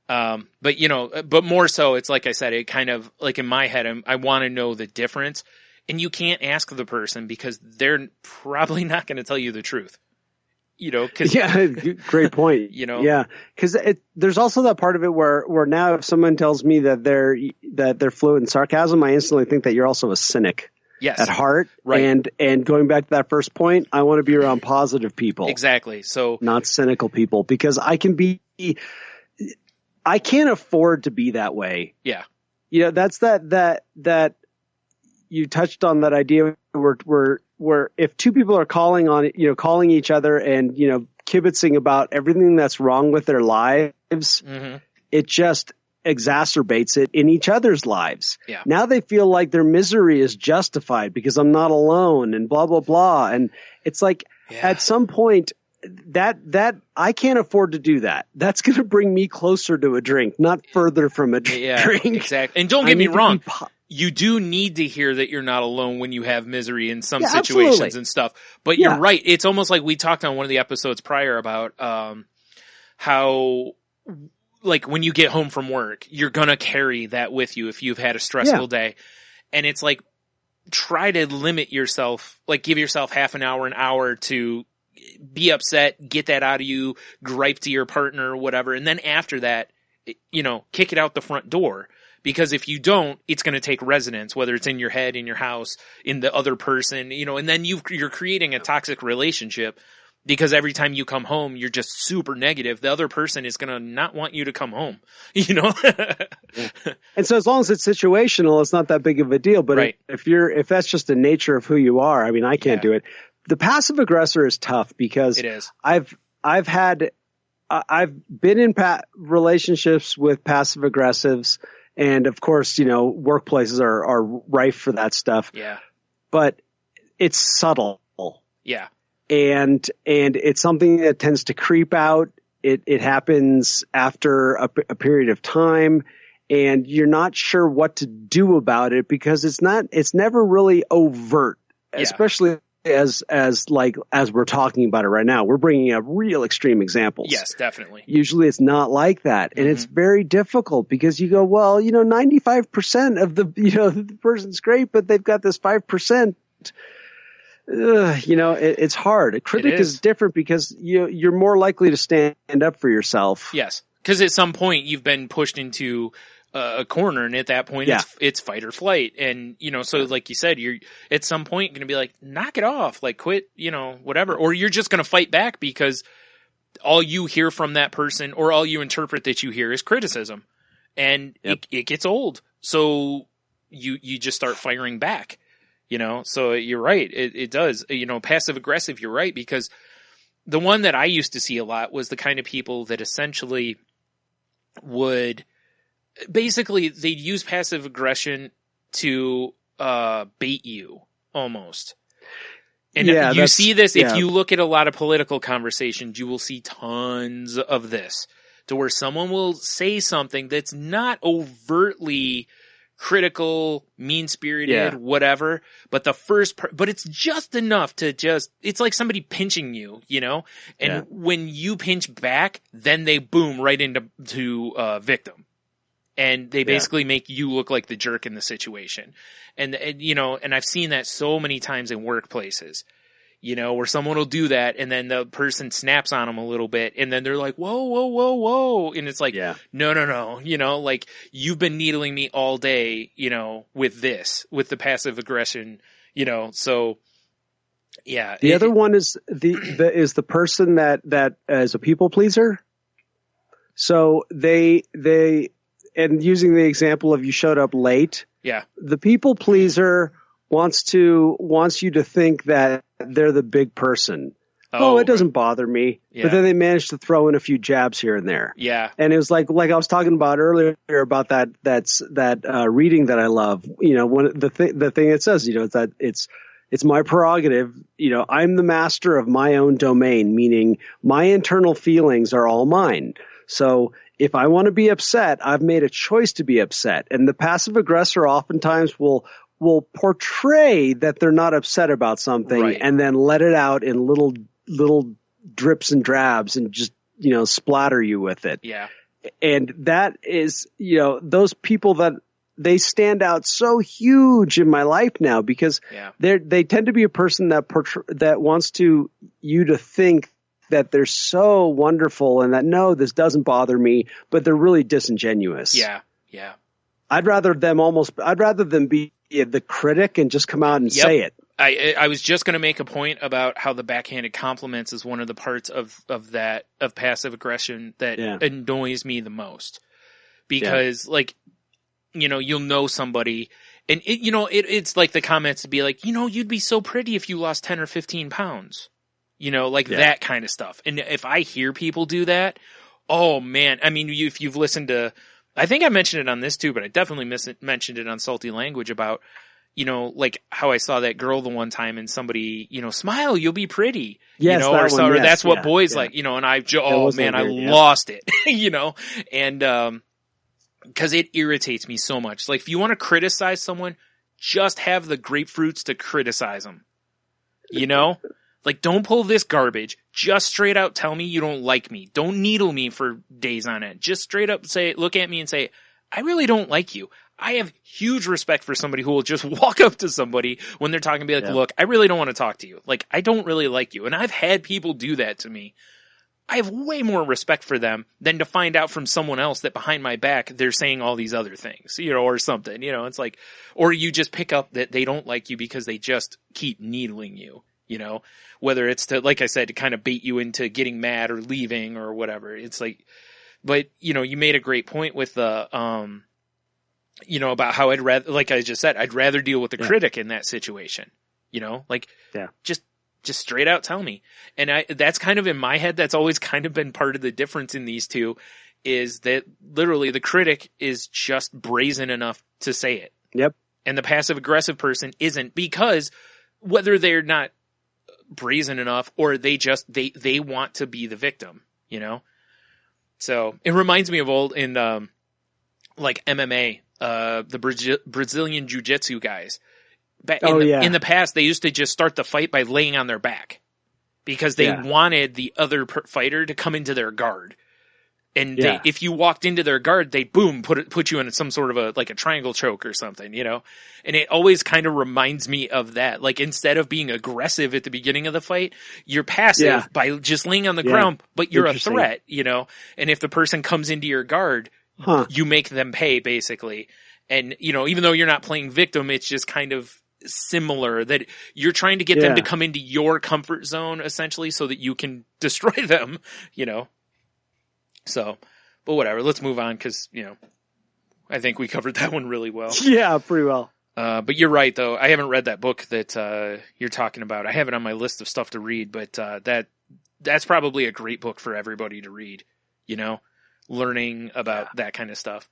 But more so, it's like I said, it kind of, like in my head, I want to know the difference. And you can't ask the person because they're probably not going to tell you the truth. Great point. Because there's also that part of it where now if someone tells me that they're fluent in sarcasm, I instantly think that you're also a cynic. Yes. At heart. Right. And going back to that first point, I want to be around positive people. Exactly. So not cynical people, because I can't afford to be that way. Yeah. That's that you touched on that idea where if two people are calling each other and, kibitzing about everything that's wrong with their lives, it just exacerbates it in each other's lives. Yeah. Now they feel like their misery is justified because I'm not alone and blah, blah, blah. And it's like at some point that I can't afford to do that. That's going to bring me closer to a drink, not further from a drink. Exactly. And don't get me wrong. You do need to hear that you're not alone when you have misery in some situations and stuff. But you're right. It's almost like we talked on one of the episodes prior about how like when you get home from work, you're going to carry that with you if you've had a stressful day. And it's like, try to limit yourself, like give yourself half an hour to be upset, get that out of you, gripe to your partner or whatever. And then after that, you know, kick it out the front door. Because if you don't, it's going to take residence, whether it's in your head, in your house, in the other person, you know, and then you're creating a toxic relationship because every time you come home, you're just super negative. The other person is going to not want you to come home, you know? And so as long as it's situational, it's not that big of a deal. But if that's just the nature of who you are, I mean, I can't do it. The passive aggressor is tough because it is. I've been in relationships with passive aggressives. And of course, you know, workplaces are rife for that stuff. Yeah. But it's subtle. Yeah. And it's something that tends to creep out. It happens after a period of time, and you're not sure what to do about it because it's never really overt, especially as we're talking about it right now. We're bringing up real extreme examples. Yes, definitely. Usually it's not like that. And it's very difficult because you go, well, you know, 95% of the person's great, but they've got this 5%. You know, it's hard. A critic is different because you're more likely to stand up for yourself. Yes. Because at some point you've been pushed into a corner, and at that point it's fight or flight. And, you know, so like you said, you're at some point going to be like, knock it off, like quit, you know, whatever. Or you're just going to fight back because all you hear from that person or all you interpret that you hear is criticism. And it gets old. So you just start firing back, you know? So you're right. It does, you know, passive aggressive. You're right. Because the one that I used to see a lot was the kind of people that essentially would, basically, they'd use passive aggression to bait you, almost. And you see this, if you look at a lot of political conversations, you will see tons of this, to where someone will say something that's not overtly critical, mean-spirited, whatever, but but it's just enough to it's like somebody pinching you, you know? And when you pinch back, then they boom right into victim. And they basically make you look like the jerk in the situation. And, you know, and I've seen that so many times in workplaces, you know, where someone will do that and then the person snaps on them a little bit and then they're like, whoa, whoa, whoa, whoa. And it's like, no, you know, like you've been needling me all day, you know, with the passive aggression, you know, so yeah. The other one is the person that is a people pleaser. So they, and using the example of you showed up late. Yeah. The people pleaser wants you to think that they're the big person. Oh, it doesn't bother me. Yeah. But then they managed to throw in a few jabs here and there. Yeah. And it was like I was talking about earlier about that reading that I love. You know, the thing it says, you know, that it's my prerogative. You know, I'm the master of my own domain, meaning my internal feelings are all mine. So if I want to be upset, I've made a choice to be upset. And the passive aggressor oftentimes will portray that they're not upset about something and then let it out in little drips and drabs and just, you know, splatter you with it. Yeah. And that is, you know, those people that they stand out so huge in my life now because they tend to be a person that wants you to think that they're so wonderful and that, no, this doesn't bother me, but they're really disingenuous. Yeah. Yeah. I'd rather them be the critic and just come out and say it. I was just going to make a point about how the backhanded compliments is one of the parts of passive aggression that annoys me the most, because like, you know, you'll know somebody and it's like the comments to be like, you know, you'd be so pretty if you lost 10 or 15 pounds. You know, like that kind of stuff. And if I hear people do that, oh man, I mean, if you've listened to, I think I mentioned it on this too, but I definitely mentioned it on Salty Language about, you know, like how I saw that girl the one time and somebody, you know, smile, you'll be pretty, yes, you know, or that's what boys like, you know, and I lost it, you know, and, cause it irritates me so much. Like if you want to criticize someone, just have the grapefruits to criticize them, you know? Like, don't pull this garbage. just straight out tell me you don't like me. Don't needle me for days on end. Just straight up look at me and say, I really don't like you. I have huge respect for somebody who will just walk up to somebody when they're talking and be like, look, I really don't want to talk to you. Like, I don't really like you. And I've had people do that to me. I have way more respect for them than to find out from someone else that behind my back, they're saying all these other things, or something, it's like, or you just pick up that they don't like you because they just keep needling you, whether it's to, like I said, to kind of bait you into getting mad or leaving or whatever. It's like, but you made a great point with the, about how I'd rather, like I just said, I'd rather deal with the critic in that situation, just straight out tell me. And that's kind of in my head, that's always kind of been part of the difference in these two, is that literally the critic is just brazen enough to say it. Yep. And the passive aggressive person isn't, because whether they're not brazen enough or they just, they want to be the victim, So it reminds me of old in, like MMA, the Brazilian jiu-jitsu guys. In the past, they used to just start the fight by laying on their back because they wanted the other fighter to come into their guard. And if you walked into their guard, they put you in some sort of a triangle choke or something, And it always kind of reminds me of that. Like, instead of being aggressive at the beginning of the fight, you're passive by just laying on the ground, but you're a threat, And if the person comes into your guard, you make them pay, basically. And, even though you're not playing victim, it's just kind of similar that you're trying to get them to come into your comfort zone, essentially, so that you can destroy them, So, but whatever, let's move on, because, I think we covered that one really well. Yeah, pretty well. But you're right, though. I haven't read that book that you're talking about. I have it on my list of stuff to read, but that's probably a great book for everybody to read, learning about that kind of stuff.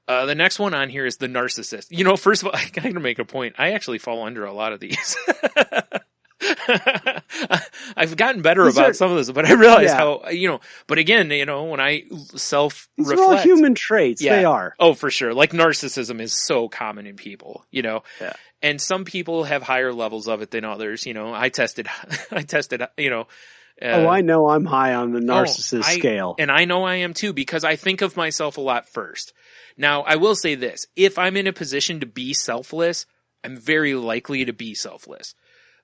The next one on here is The Narcissist. First of all, I gotta make a point. I actually fall under a lot of these. I've gotten better about some of this, but I realize how, but again, when I self-reflect. These are all human traits. They are. Oh, for sure. Like, narcissism is so common in people, and some people have higher levels of it than others. I tested, I know I'm high on the narcissist scale. And I know I am too, because I think of myself a lot first. Now, I will say this. If I'm in a position to be selfless, I'm very likely to be selfless.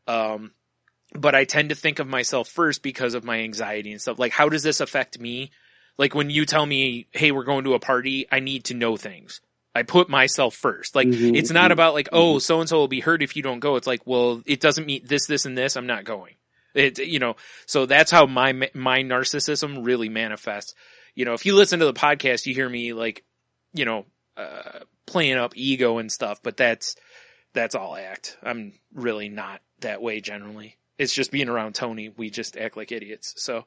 But I tend to think of myself first because of my anxiety and stuff. Like, how does this affect me? Like, when you tell me, hey, we're going to a party, I need to know things. I put myself first. Like, it's not about like, oh, so-and-so will be hurt if you don't go. It's like, well, it doesn't meet this, and this, I'm not going. So that's how my narcissism really manifests. If you listen to the podcast, you hear me like, playing up ego and stuff, but that's all act. I'm really not that way generally. It's just being around Tony. We just act like idiots. So,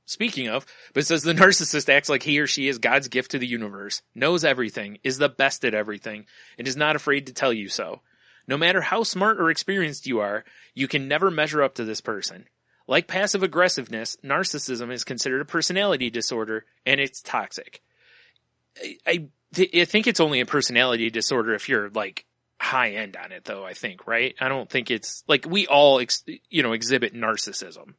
speaking of, but it says the narcissist acts like he or she is God's gift to the universe, knows everything, is the best at everything, and is not afraid to tell you so. No matter how smart or experienced you are, you can never measure up to this person. Like passive aggressiveness, narcissism is considered a personality disorder, and it's toxic. I think it's only a personality disorder if you're like high end on it, though, I think, right? I don't think it's like we all, exhibit narcissism.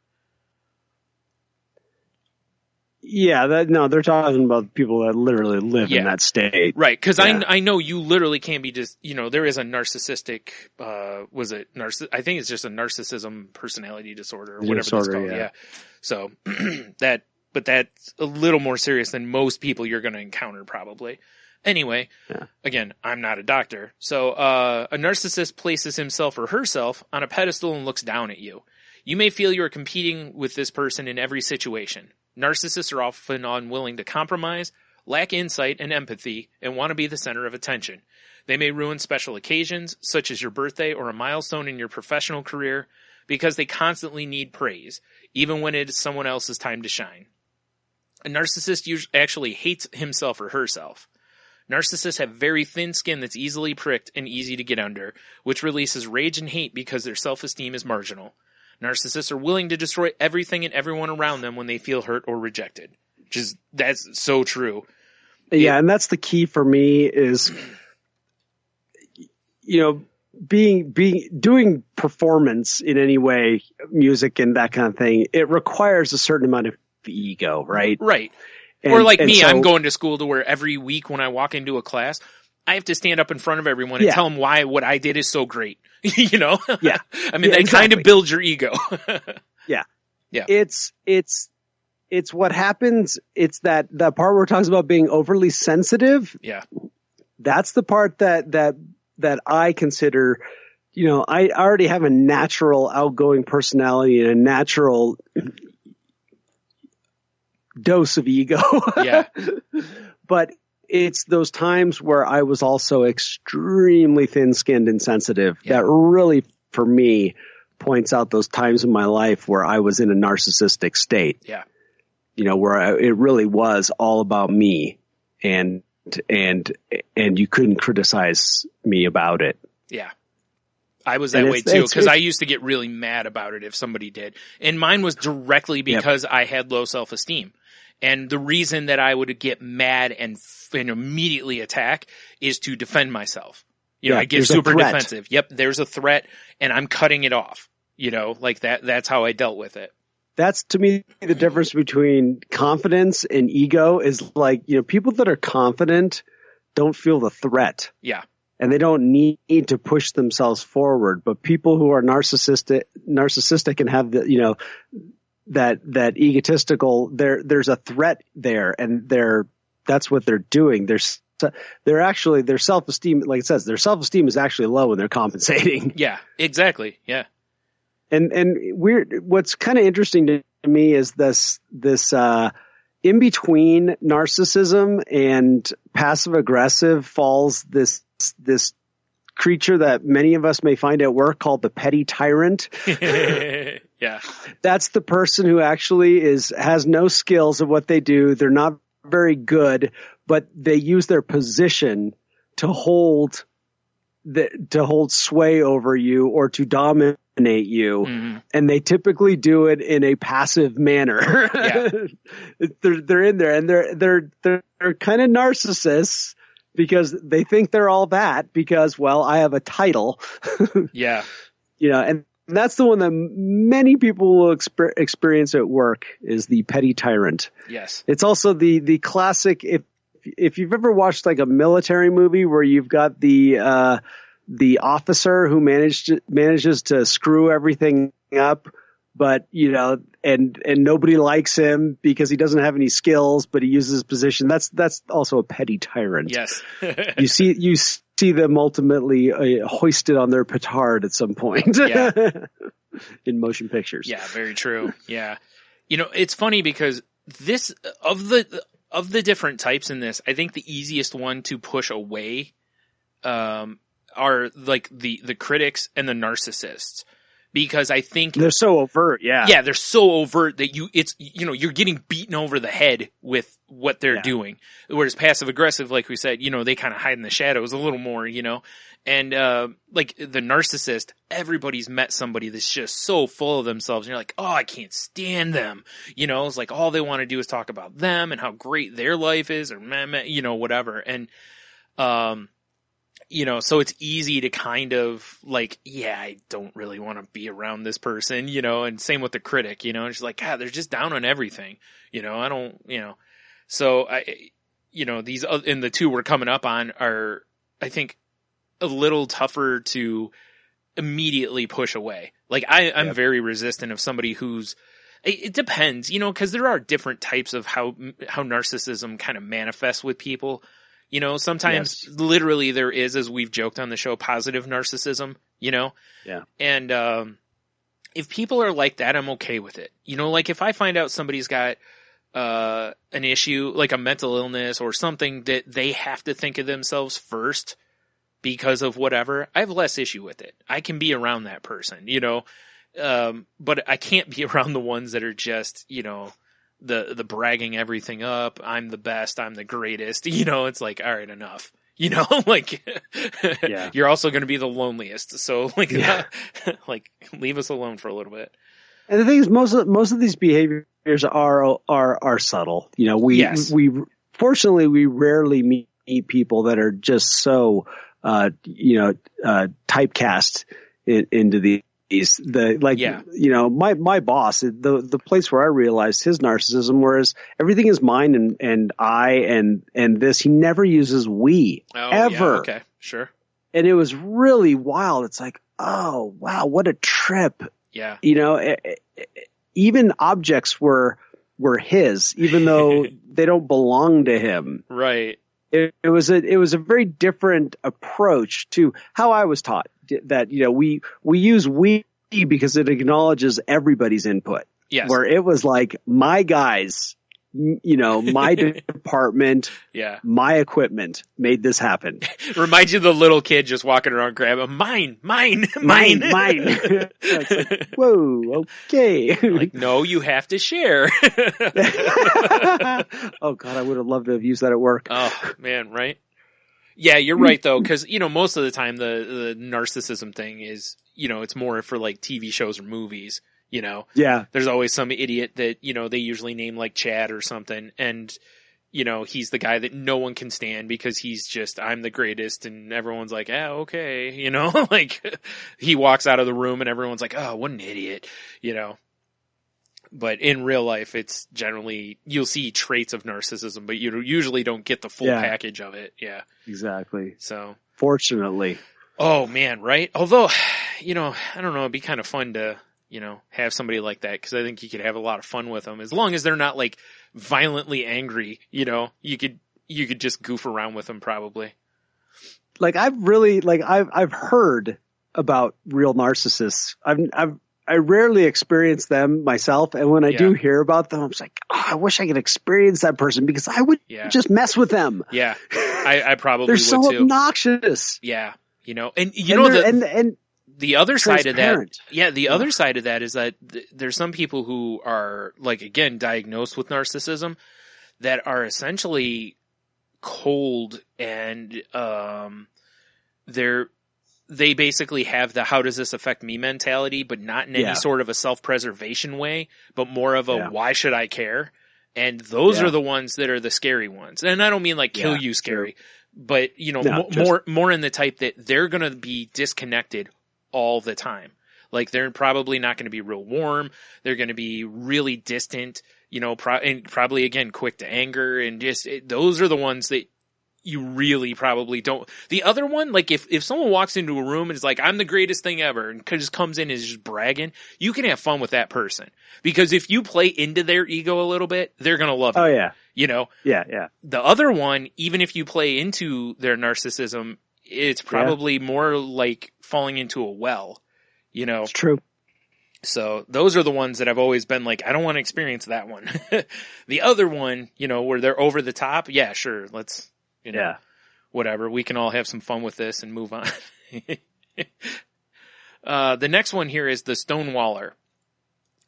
Yeah, they're talking about people that literally live in that state. Right, because I know you literally can't be just, there is a narcissistic, I think it's just a narcissism personality disorder or whatever it's called. Yeah. So, but that's a little more serious than most people you're going to encounter probably. Anyway, again, I'm not a doctor. So, a narcissist places himself or herself on a pedestal and looks down at you. You may feel you are competing with this person in every situation. Narcissists are often unwilling to compromise, lack insight and empathy, and want to be the center of attention. They may ruin special occasions, such as your birthday or a milestone in your professional career, because they constantly need praise, even when it is someone else's time to shine. A narcissist actually hates himself or herself. Narcissists have very thin skin that's easily pricked and easy to get under, which releases rage and hate because their self-esteem is marginal. Narcissists are willing to destroy everything and everyone around them when they feel hurt or rejected. That's so true. Yeah, and that's the key for me is, doing performance in any way, music and that kind of thing, it requires a certain amount of ego, right? Right. Or like me, I'm going to school to where every week when I walk into a class, I have to stand up in front of everyone and tell them why what I did is so great. You know? Yeah. I mean, that kind of builds your ego. Yeah. Yeah. It's what happens. It's that part where it talks about being overly sensitive. Yeah. That's the part that I consider, you know, I already have a natural outgoing personality and a natural dose of ego. Yeah. But it's those times where I was also extremely thin-skinned and sensitive that really, for me, points out those times in my life where I was in a narcissistic state. Yeah. You know, where it really was all about me, and you couldn't criticize me about it. Yeah. I was that way too, because I used to get really mad about it if somebody did. And mine was directly because I had low self-esteem. And the reason that I would get mad and immediately attack is to defend myself. You know, I get super defensive. Yep, there's a threat and I'm cutting it off. You know, like that's how I dealt with it. That's, to me, the difference between confidence and ego is like, you know, people that are confident don't feel the threat. Yeah. And they don't need to push themselves forward. But people who are narcissistic and have the, you know, that egotistical, there's a threat there, and that's what they're doing. They're actually, their self-esteem, like it says, their self-esteem is actually low and they're compensating. Yeah, exactly. Yeah. And what's kind of interesting to me is this in between narcissism and passive aggressive falls this creature that many of us may find at work called the petty tyrant. Yeah. That's the person who actually has no skills of what they do. They're not very good, but they use their position to hold sway over you or to dominate you. Mm-hmm. And they typically do it in a passive manner. Yeah. They're in there and they're kind of narcissists because they think they're all that because, well, I have a title. Yeah. You know, and that's the one that many people will experience at work is the petty tyrant. Yes. It's also the classic, if you've ever watched like a military movie where you've got the officer who manages to screw everything up, but you know, and nobody likes him because he doesn't have any skills, but he uses his position. That's also a petty tyrant. Yes. You see them ultimately hoisted on their petard at some point. Yeah. In motion pictures. Yeah, very true. Yeah. You know, it's funny because this of the different types in this, I think the easiest one to push away are like the critics and the narcissists, because I think they're so overt. Yeah. Yeah. They're so overt that you're getting beaten over the head with what they're doing. Whereas passive aggressive, like we said, you know, they kind of hide in the shadows a little more, you know, and, like the narcissist, everybody's met somebody that's just so full of themselves and you're like, oh, I can't stand them. You know, it's like all they want to do is talk about them and how great their life is or, you know, whatever. And, you know, so it's easy to kind of like, yeah, I don't really want to be around this person, you know, and same with the critic, you know, it's like, God, they're just down on everything, you know, I don't, you know, so you know, these, and the two we're coming up on are, I think, a little tougher to immediately push away. Like I'm very resistant of somebody who's, it depends, you know, cause there are different types of how narcissism kind of manifests with people. You know, sometimes literally there is, as we've joked on the show, positive narcissism, you know? Yeah. And, if people are like that, I'm okay with it. You know, like if I find out somebody's got, an issue, like a mental illness or something that they have to think of themselves first because of whatever, I have less issue with it. I can be around that person, you know? But I can't be around the ones that are just, you know, the bragging everything up. I'm the best. I'm the greatest. You know, it's like, all right, enough. You know, like, you're also going to be the loneliest. So like, like leave us alone for a little bit. And the thing is, most of these behaviors are subtle. You know, we fortunately we rarely meet people that are just so typecast into these. My boss, the place where I realized his narcissism, whereas everything is mine and I and this, he never uses we ever. Yeah, okay, sure. And it was really wild. It's like, oh wow, what a trip. Yeah. Even objects were his, even though they don't belong to him. Right. It was a very different approach to how I was taught that, we use we because it acknowledges everybody's input. Yes. Where it was like my guys, my department, my equipment made this happen. Reminds you of the little kid just walking around grabbing mine. It's like, whoa, okay. Like, no, you have to share. Oh God, I would have loved to have used that at work. Oh man, right? Yeah, you're right though, because most of the time the narcissism thing is it's more for like TV shows or movies. Yeah. There's always some idiot that, they usually name like Chad or something. And, he's the guy that no one can stand because he's just, I'm the greatest. And everyone's like, okay. Like he walks out of the room and everyone's like, oh, what an idiot, But in real life, it's generally, you'll see traits of narcissism, but you usually don't get the full package of it. Yeah. Exactly. So. Fortunately. Oh man, right? Although, I don't know, it'd be kind of fun to, have somebody like that, because I think you could have a lot of fun with them as long as they're not like violently angry. You could just goof around with them probably. Like I've heard about real narcissists. I rarely experience them myself, and when I do hear about them, I'm just like, oh, I wish I could experience that person because I would just mess with them. Yeah, I probably they're would so too. Obnoxious. Yeah, and the other side of that, the other side of that is that there's some people who are like, again, diagnosed with narcissism that are essentially cold and, they basically have the, how does this affect me mentality, but not in any sort of a self-preservation way, but more of a, why should I care? And those are the ones that are the scary ones. And I don't mean like kill you scary, but more in the type that they're going to be disconnected all the time. Like they're probably not going to be real warm. They're going to be really distant, and probably again, quick to anger, and those are the ones that you really probably don't. The other one, like if someone walks into a room and is like, I'm the greatest thing ever, and just comes in and is just bragging, you can have fun with that person. Because if you play into their ego a little bit, they're going to love you. Oh yeah. Yeah. The other one, even if you play into their narcissism, it's probably more like falling into a well, It's true. So those are the ones that I've always been like, I don't want to experience that one. The other one, where they're over the top. Yeah, sure. Let's, whatever. We can all have some fun with this and move on. The next one here is the stonewaller.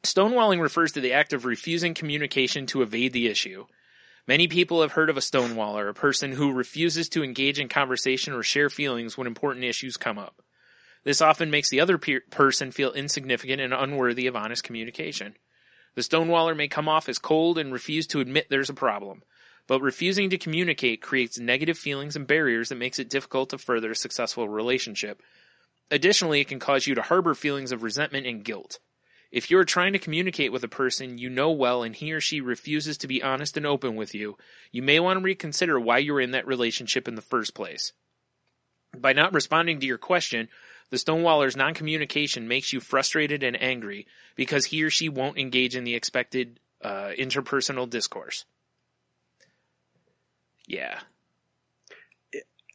Stonewalling refers to the act of refusing communication to evade the issue. Many people have heard of a stonewaller, a person who refuses to engage in conversation or share feelings when important issues come up. This often makes the other person feel insignificant and unworthy of honest communication. The stonewaller may come off as cold and refuse to admit there's a problem, but refusing to communicate creates negative feelings and barriers that makes it difficult to further a successful relationship. Additionally, it can cause you to harbor feelings of resentment and guilt. If you are trying to communicate with a person you know well and he or she refuses to be honest and open with you, you may want to reconsider why you were in that relationship in the first place. By not responding to your question, the stonewaller's non-communication makes you frustrated and angry because he or she won't engage in the expected interpersonal discourse. Yeah.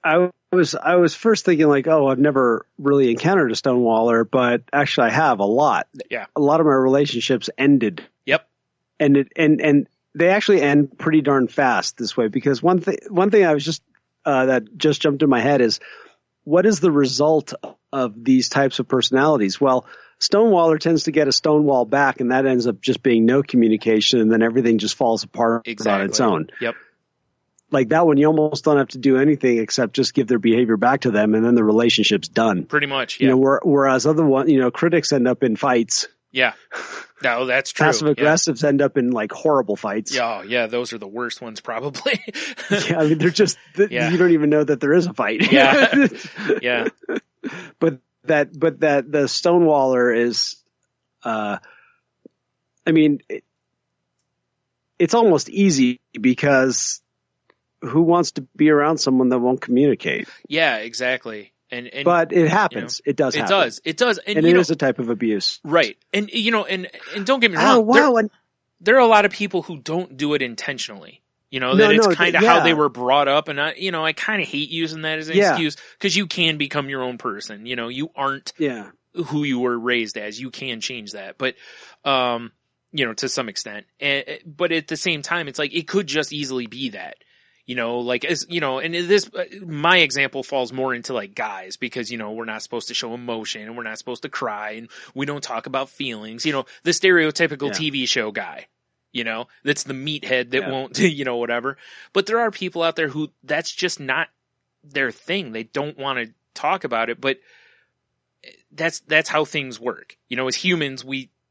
I was first thinking like, oh, I've never really encountered a stonewaller, but actually I have a lot. Yeah. A lot of my relationships ended. Yep. And they actually end pretty darn fast this way, because one thing I was just that just jumped in my head is, what is the result of these types of personalities? Well, stonewaller tends to get a stonewall back, and that ends up just being no communication, and then everything just falls apart on its own. Yep. Like that one, you almost don't have to do anything except just give their behavior back to them, and then the relationship's done. Pretty much, yeah. Whereas other one, critics end up in fights. Yeah. No, that's true. Passive aggressives end up in like horrible fights. Oh, yeah, those are the worst ones probably. Yeah, I mean, they're just, you don't even know that there is a fight. Yeah. Yeah. But that the stonewaller is, I mean, it's almost easy because who wants to be around someone that won't communicate? Yeah, exactly. And but it happens. You know, it does happen. It does. And it is a type of abuse. Right. And, and don't get me wrong. Oh, wow. There are a lot of people who don't do it intentionally. It's kind of how they were brought up. And I kind of hate using that as an excuse because you can become your own person. You aren't who you were raised as. You can change that. But, to some extent. But at the same time, it's like, it could just easily be that. And this, my example falls more into like guys because, we're not supposed to show emotion and we're not supposed to cry and we don't talk about feelings, the stereotypical TV show guy, that's the meathead that won't, whatever. But there are people out there who that's just not their thing. They don't want to talk about it, but that's how things work. As humans,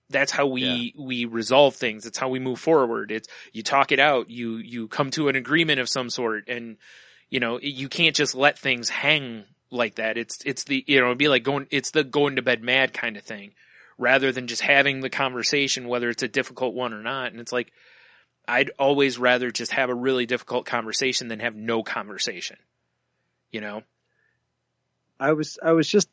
that's how we resolve things. It's how we move forward. It's you talk it out. You come to an agreement of some sort, and you can't just let things hang like that. It's the it'd be like it's the going to bed mad kind of thing, rather than just having the conversation, whether it's a difficult one or not. And it's like I'd always rather just have a really difficult conversation than have no conversation. I was just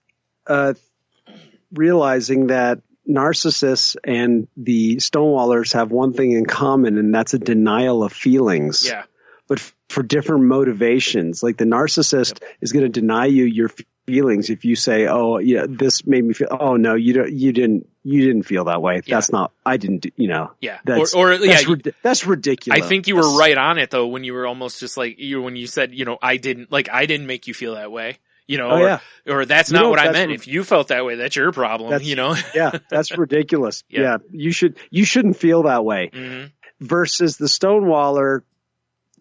realizing that narcissists and the stonewallers have one thing in common, and that's a denial of feelings. Yeah. But for different motivations. Like the narcissist is going to deny you your feelings if you say, "Oh, yeah, this made me feel." Oh no, you didn't feel that way. Yeah. That's not. I didn't. Yeah. That's ridiculous. I think you were right on it though when you were almost just like when you said, I didn't make you feel that way. Or that's not what I meant. If you felt that way, that's your problem, Yeah, that's ridiculous. Yeah. You shouldn't feel that way. Mm-hmm. Versus the stonewaller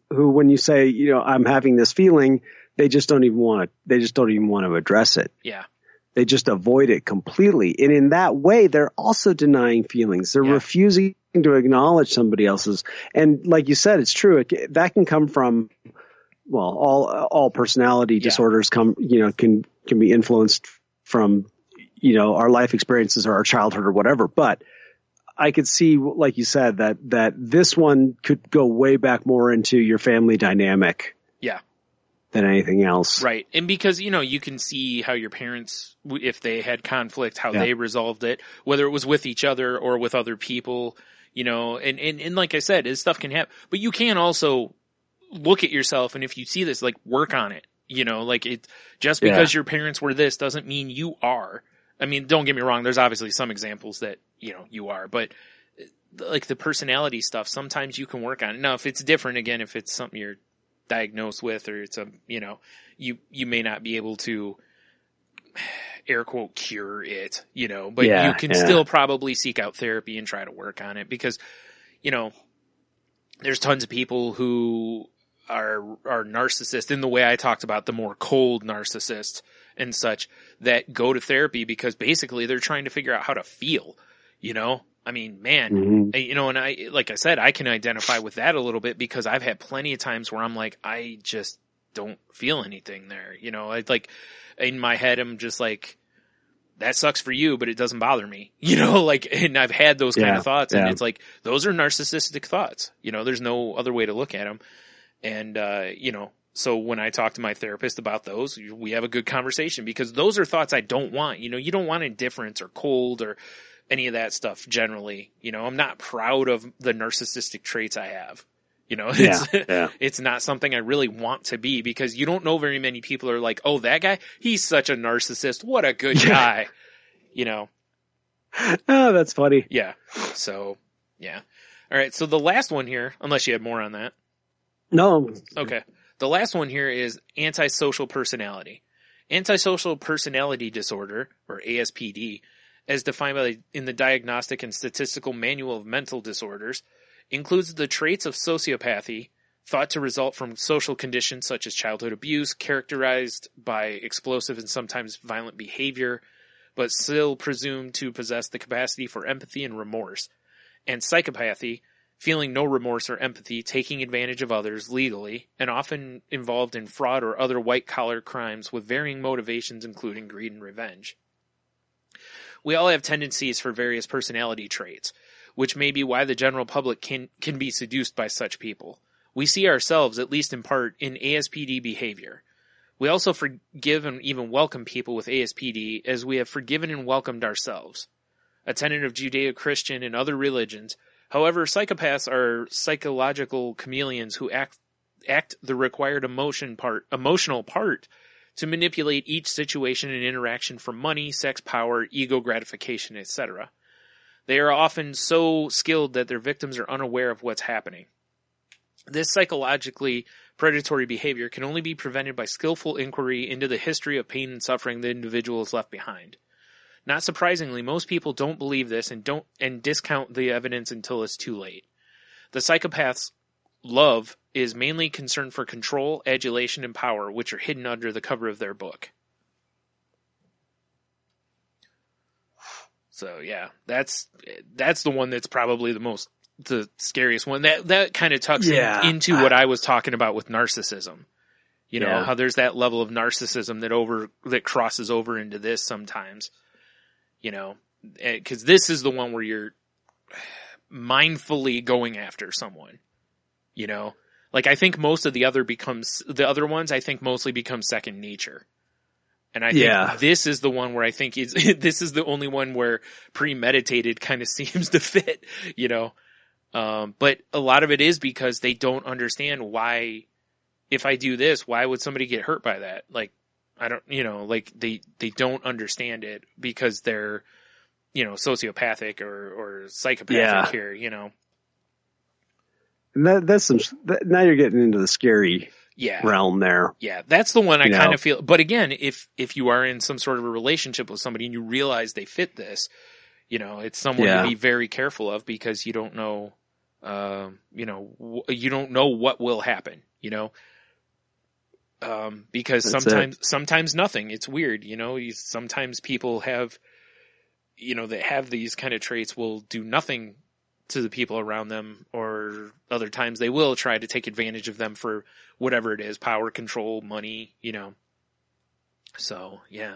who, when you say, I'm having this feeling, they just don't even want to address it. Yeah. They just avoid it completely. And in that way, they're also denying feelings. They're refusing to acknowledge somebody else's. And like you said, it's true. That can come from, well, all personality disorders can be influenced from, our life experiences or our childhood or whatever. But I could see, like you said, that this one could go way back more into your family dynamic. Yeah. Than anything else. Right. And because, you can see how your parents, if they had conflict, how they resolved it, whether it was with each other or with other people, and like I said, this stuff can happen, but you can also look at yourself, and if you see this, like, work on it. Just because your parents were this doesn't mean you are. I mean, don't get me wrong. There's obviously some examples that, you are, but like the personality stuff, sometimes you can work on it. Now, if it's different, again, if it's something you're diagnosed with, or it's you may not be able to air quote cure it, but you can still probably seek out therapy and try to work on it because, there's tons of people who are narcissists in the way I talked about the more cold narcissists and such that go to therapy because basically they're trying to figure out how to feel, I mean, man, and I, like I said, I can identify with that a little bit because I've had plenty of times where I'm like, I just don't feel anything there. It's like in my head, I'm just like, that sucks for you, but it doesn't bother me, and I've had those kind of thoughts and it's like, those are narcissistic thoughts, there's no other way to look at them. And, so when I talk to my therapist about those, we have a good conversation because those are thoughts I don't want, you don't want indifference or cold or any of that stuff generally. I'm not proud of the narcissistic traits I have. It's not something I really want to be because you don't know very many people are like, oh, that guy, he's such a narcissist. What a good guy. Oh, that's funny. Yeah. So, yeah. All right. So the last one here, unless you had more on that. No. Okay. The last one here is antisocial personality. Antisocial personality disorder, or ASPD, as defined in the Diagnostic and Statistical Manual of Mental Disorders, includes the traits of sociopathy, thought to result from social conditions such as childhood abuse, characterized by explosive and sometimes violent behavior, but still presumed to possess the capacity for empathy and remorse. And psychopathy, feeling no remorse or empathy, taking advantage of others legally, and often involved in fraud or other white-collar crimes with varying motivations, including greed and revenge. We all have tendencies for various personality traits, which may be why the general public can be seduced by such people. We see ourselves, at least in part, in ASPD behavior. We also forgive and even welcome people with ASPD as we have forgiven and welcomed ourselves. A tenet of Judeo-Christian and other religions, however, psychopaths are psychological chameleons who act the required emotional part to manipulate each situation and interaction for money, sex, power, ego gratification, etc. They are often so skilled that their victims are unaware of what's happening. This psychologically predatory behavior can only be prevented by skillful inquiry into the history of pain and suffering the individual has left behind. Not surprisingly, most people don't believe this and discount the evidence until it's too late. The psychopath's love is mainly concerned for control, adulation, and power, which are hidden under the cover of their book. So yeah, that's the one that's probably the scariest one. That kind of tucks into what I was talking about with narcissism. You know, how there's that level of narcissism that crosses over into this sometimes. You know, because this is the one where you're mindfully going after someone. You know, like I think most of the other ones I think mostly become second nature. And I think this is the one where I think this is the only one where premeditated kind of seems to fit, you know. But a lot of it is because they don't understand why, if I do this, why would somebody get hurt by that? Like, I don't, you know, like they don't understand it because they're, you know, sociopathic or psychopathic here, you know. Now you're getting into the scary realm there. Yeah, that's the one I kind of feel. But again, if you are in some sort of a relationship with somebody and you realize they fit this, you know, it's someone to be very careful of because you don't know, you know what will happen, you know. Because sometimes nothing. It's weird, you know. Sometimes people have, you know, that have these kind of traits will do nothing to the people around them, or other times they will try to take advantage of them for whatever it is, power, control, money, you know. So yeah,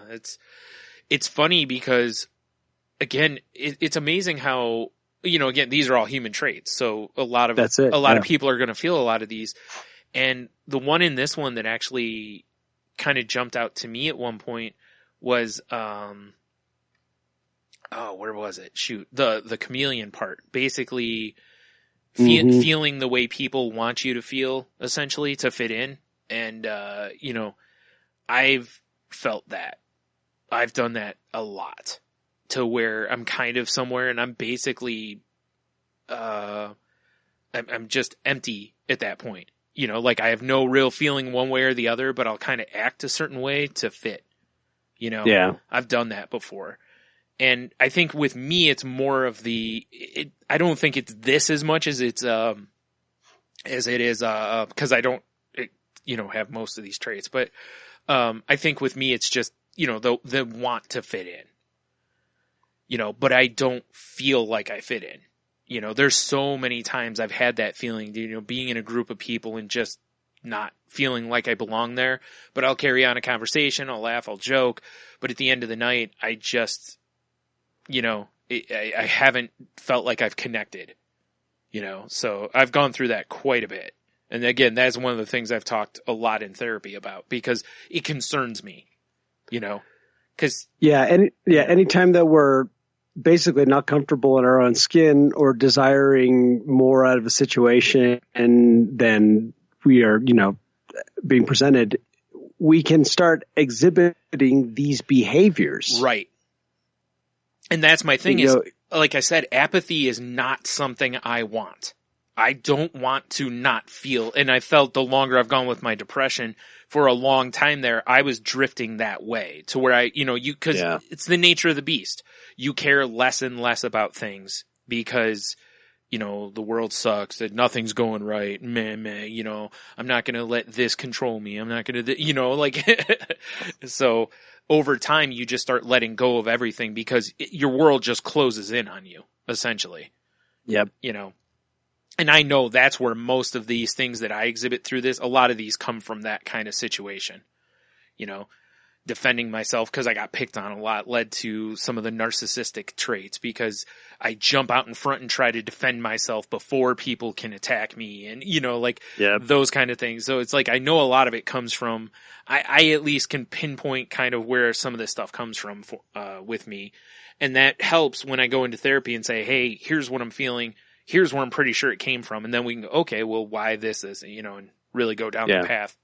it's funny because again, it's amazing how, you know, again, these are all human traits. So a lot of people are going to feel a lot of these. And the one in this one that actually kind of jumped out to me at one point was, where was it? Shoot, the chameleon part. Basically, feeling the way people want you to feel, essentially, to fit in. And, you know, I've felt that. I've done that a lot. To where I'm kind of somewhere and I'm basically, I'm just empty at that point. You know, like I have no real feeling one way or the other, but I'll kind of act a certain way to fit. You know, I've done that before. And I think with me, it's more of I don't think it's this as much as it is, because I don't, you know, have most of these traits, but, I think with me, it's just, you know, the want to fit in, you know, but I don't feel like I fit in. You know, there's so many times I've had that feeling, you know, being in a group of people and just not feeling like I belong there, but I'll carry on a conversation, I'll laugh, I'll joke, but at the end of the night, I just, you know, I haven't felt like I've connected, you know, so I've gone through that quite a bit. And again, that's one of the things I've talked a lot in therapy about because it concerns me, you know, because anytime that we're basically not comfortable in our own skin or desiring more out of a situation and then we are, you know, being presented, we can start exhibiting these behaviors. Right. And that's my thing is, like I said, apathy is not something I want. I don't want to not feel, and I felt the longer I've gone with my depression for a long time there, I was drifting that way to where it's the nature of the beast. You care less and less about things because you know, the world sucks, that nothing's going right, meh, you know, I'm not going to let this control me. I'm not going to, you know, like, so over time you just start letting go of everything because your world just closes in on you, essentially. Yep. You know, and I know that's where most of these things that I exhibit through this, a lot of these come from that kind of situation, you know. Defending myself because I got picked on a lot led to some of the narcissistic traits because I jump out in front and try to defend myself before people can attack me and, you know, like those kind of things. So it's like, I know a lot of it comes from, I at least can pinpoint kind of where some of this stuff comes from with me. And that helps when I go into therapy and say, hey, here's what I'm feeling. Here's where I'm pretty sure it came from. And then we can go, okay, well, why this is, you know, and really go down the path.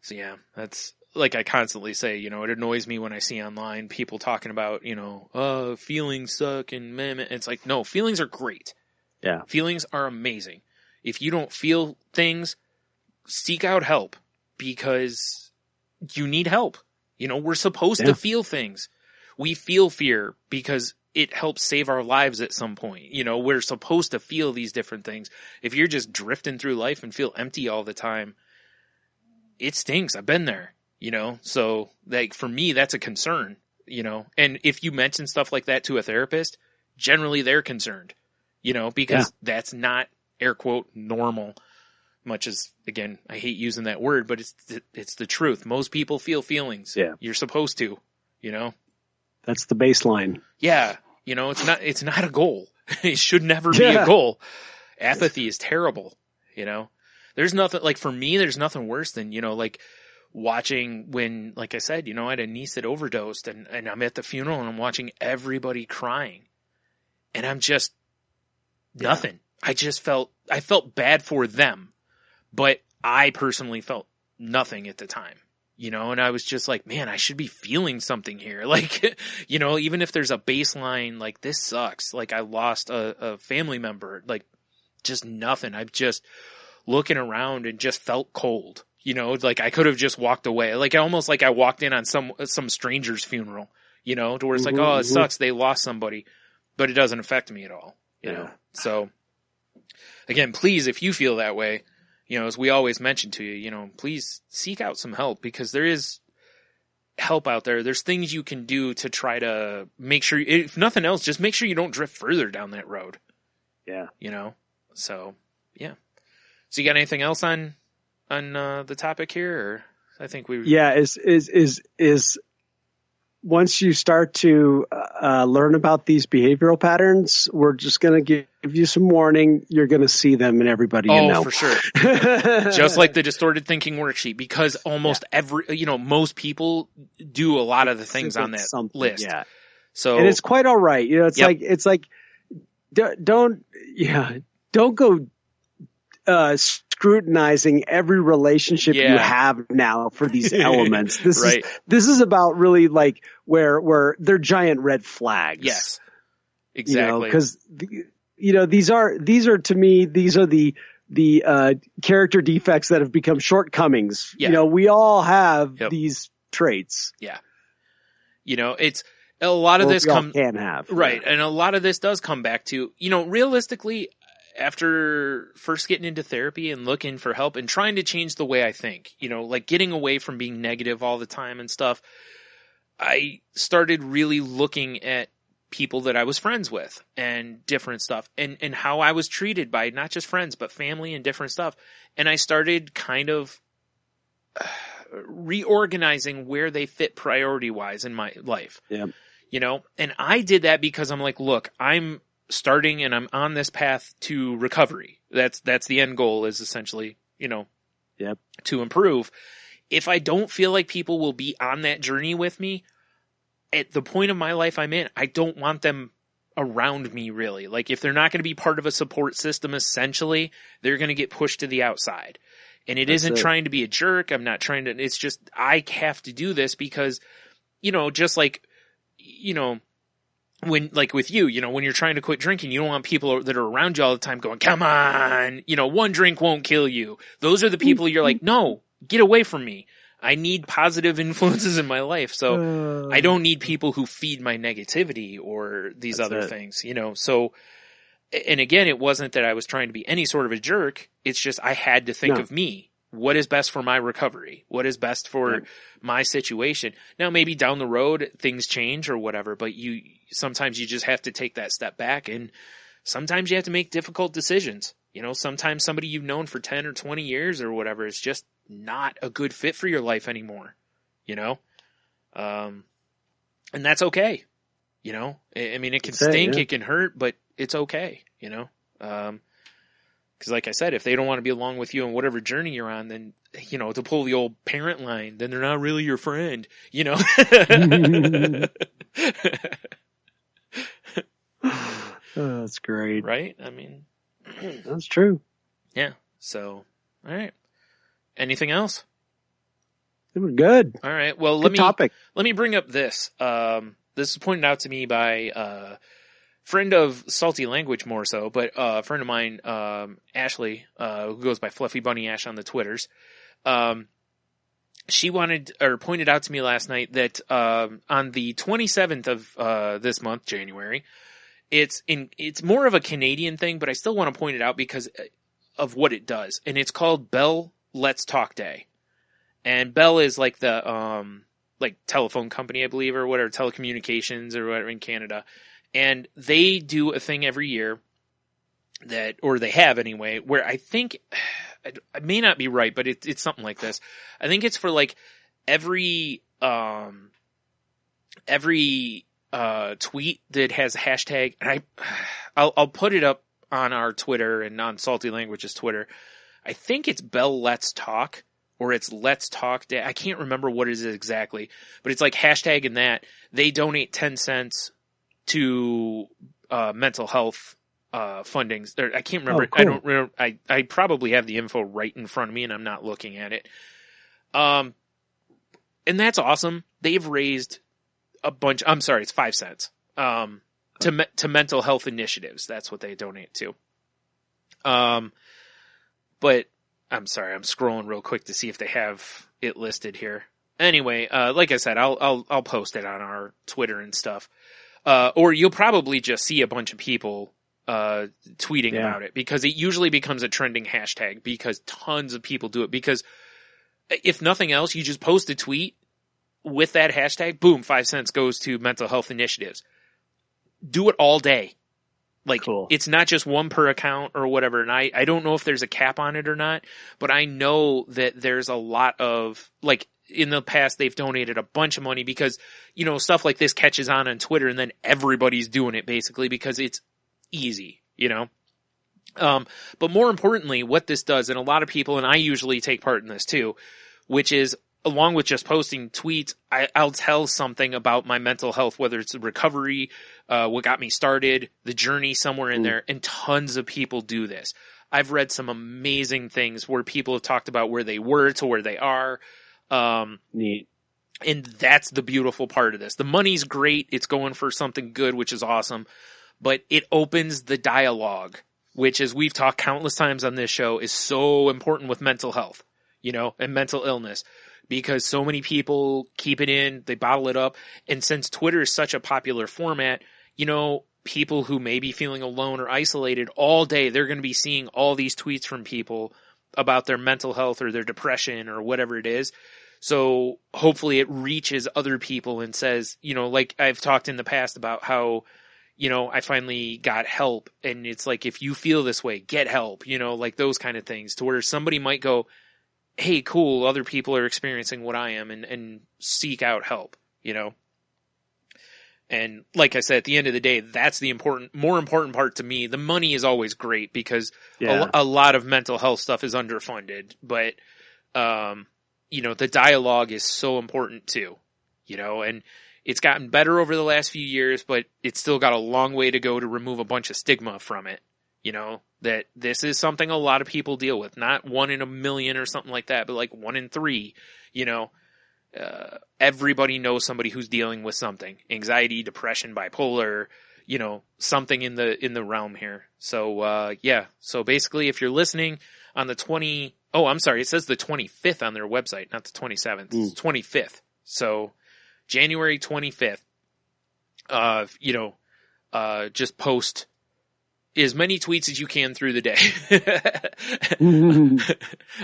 So yeah, that's like I constantly say, you know, it annoys me when I see online people talking about, you know, feelings suck and meh. It's like, no, feelings are great. Yeah. Feelings are amazing. If you don't feel things, seek out help because you need help. You know, we're supposed to feel things. We feel fear because it helps save our lives at some point. You know, we're supposed to feel these different things. If you're just drifting through life and feel empty all the time, it stinks. I've been there, you know? So like for me, that's a concern, you know? And if you mention stuff like that to a therapist, generally they're concerned, you know, because that's not air quote normal, much as again, I hate using that word, but it's the truth. Most people feel feelings. Yeah. You're supposed to, you know? That's the baseline. Yeah. You know, it's not a goal. It should never be a goal. Apathy is terrible, you know? There's nothing, like for me, there's nothing worse than, you know, like watching when, like I said, you know, I had a niece that overdosed and I'm at the funeral and I'm watching everybody crying and I'm just nothing. I felt bad for them, but I personally felt nothing at the time, you know, and I was just like, man, I should be feeling something here. Like, you know, even if there's a baseline, like this sucks. Like I lost a family member, like just nothing. I've just looking around and just felt cold, you know, like I could have just walked away. Like almost like I walked in on some stranger's funeral, you know, to where it's like, oh, it sucks. They lost somebody, but it doesn't affect me at all, you know? So again, please, if you feel that way, you know, as we always mention to you, you know, please seek out some help because there is help out there. There's things you can do to try to make sure, if nothing else, just make sure you don't drift further down that road. Yeah. You know, so yeah. So you got anything else on the topic here? Or I think we is once you start to learn about these behavioral patterns, we're just going to give you some warning. You're going to see them in everybody you know. Oh, for sure. Just like the distorted thinking worksheet, because almost most people do a lot of the things on that list. Yeah. So and it's quite all right. You know, it's like don't go scrutinizing every relationship you have now for these elements. This is about really like where they're giant red flags. Yes, exactly. Because these are to me the character defects that have become shortcomings. Yeah. You know, we all have these traits. Yeah. You know, it's a lot of this can have right, and a lot of this does come back to, you know, realistically, after first getting into therapy and looking for help and trying to change the way I think, you know, like getting away from being negative all the time and stuff, I started really looking at people that I was friends with and different stuff and how I was treated by not just friends, but family and different stuff. And I started kind of reorganizing where they fit priority wise in my life, you know, and I did that because I'm like, look, I'm starting and I'm on this path to recovery. That's the end goal is essentially, you know, to improve. If I don't feel like people will be on that journey with me at the point of my life I'm in, I don't want them around me really. Like if they're not going to be part of a support system, essentially, they're going to get pushed to the outside. And it isn't trying to be a jerk. I'm not trying to, it's just, I have to do this because, you know, just like, you know, when, like with you, you know, when you're trying to quit drinking, you don't want people that are around you all the time going, come on, you know, one drink won't kill you. Those are the people you're like, no, get away from me. I need positive influences in my life. So I don't need people who feed my negativity or these other things, you know? So, and again, it wasn't that I was trying to be any sort of a jerk. It's just, I had to think of me. What is best for my recovery? What is best for my situation? Now, maybe down the road things change or whatever, but sometimes you just have to take that step back, and sometimes you have to make difficult decisions. You know, sometimes somebody you've known for 10 or 20 years or whatever is just not a good fit for your life anymore, you know? And that's okay. You know, I mean, it can stink, it can hurt, but it's okay, you know? Because like I said, if they don't want to be along with you on whatever journey you're on, then, you know, to pull the old parent line, then they're not really your friend, you know? Oh, that's great. Right? I mean, that's true. Yeah. So, all right. Anything else? It was good. All right. Well, let me bring up this. This was pointed out to me by friend of Salty Language more so, but a friend of mine, Ashley, who goes by Fluffy Bunny Ash on the Twitters. She pointed out to me last night that on the 27th of this month, January, it's more of a Canadian thing, but I still want to point it out because of what it does. And it's called Bell Let's Talk Day. And Bell is like the like telephone company, I believe, or whatever, telecommunications or whatever in Canada. And they do a thing every year or they have anyway, where I think, I may not be right, but it's something like this. I think it's for like every tweet that has a hashtag, and I'll put it up on our Twitter and on Salty Language's Twitter. I think it's Bell Let's Talk, or it's Let's Talk Day. I can't remember what it is exactly, but it's like hashtag in that. They donate 10 cents to mental health fundings. I can't remember. Oh, cool. I don't remember. I probably have the info right in front of me and I'm not looking at it. And that's awesome. They've raised a bunch. I'm sorry, it's 5 cents to mental health initiatives. That's what they donate to. But I'm sorry, I'm scrolling real quick to see if they have it listed here. Anyway, like I said, I'll post it on our Twitter and stuff. Or you'll probably just see a bunch of people tweeting about it, because it usually becomes a trending hashtag because tons of people do it. Because if nothing else, you just post a tweet with that hashtag, boom, 5 cents goes to mental health initiatives. Do it all day. Like, cool. It's not just one per account or whatever. And I don't know if there's a cap on it or not, but I know that there's a lot of, like, in the past, they've donated a bunch of money because, you know, stuff like this catches on Twitter and then everybody's doing it basically because it's easy, you know? But more importantly, what this does, and a lot of people, and I usually take part in this too, which is, along with just posting tweets, I'll tell something about my mental health, whether it's recovery, what got me started, the journey somewhere in there, and tons of people do this. I've read some amazing things where people have talked about where they were to where they are. Neat. And that's the beautiful part of this. The money's great. It's going for something good, which is awesome, but it opens the dialogue, which, as we've talked countless times on this show, is so important with mental health, you know, and mental illness. Because so many people keep it in, they bottle it up. And since Twitter is such a popular format, you know, people who may be feeling alone or isolated all day, they're going to be seeing all these tweets from people about their mental health or their depression or whatever it is. So hopefully it reaches other people and says, you know, like I've talked in the past about how, you know, I finally got help. And it's like, if you feel this way, get help, you know, like those kind of things, to where somebody might go, hey, cool, other people are experiencing what I am, and seek out help, you know? And like I said, at the end of the day, that's the more important part to me. The money is always great because a lot of mental health stuff is underfunded, but, you know, the dialogue is so important too, you know, and it's gotten better over the last few years, but it's still got a long way to go to remove a bunch of stigma from it. You know, that this is something a lot of people deal with, not 1 in a million or something like that, but like 1 in 3, you know, everybody knows somebody who's dealing with something, anxiety, depression, bipolar, you know, something in the realm here. So, so basically if you're listening on the Oh, I'm sorry. It says the 25th on their website, not the 27th. It's 25th. So January 25th, just post as many tweets as you can through the day.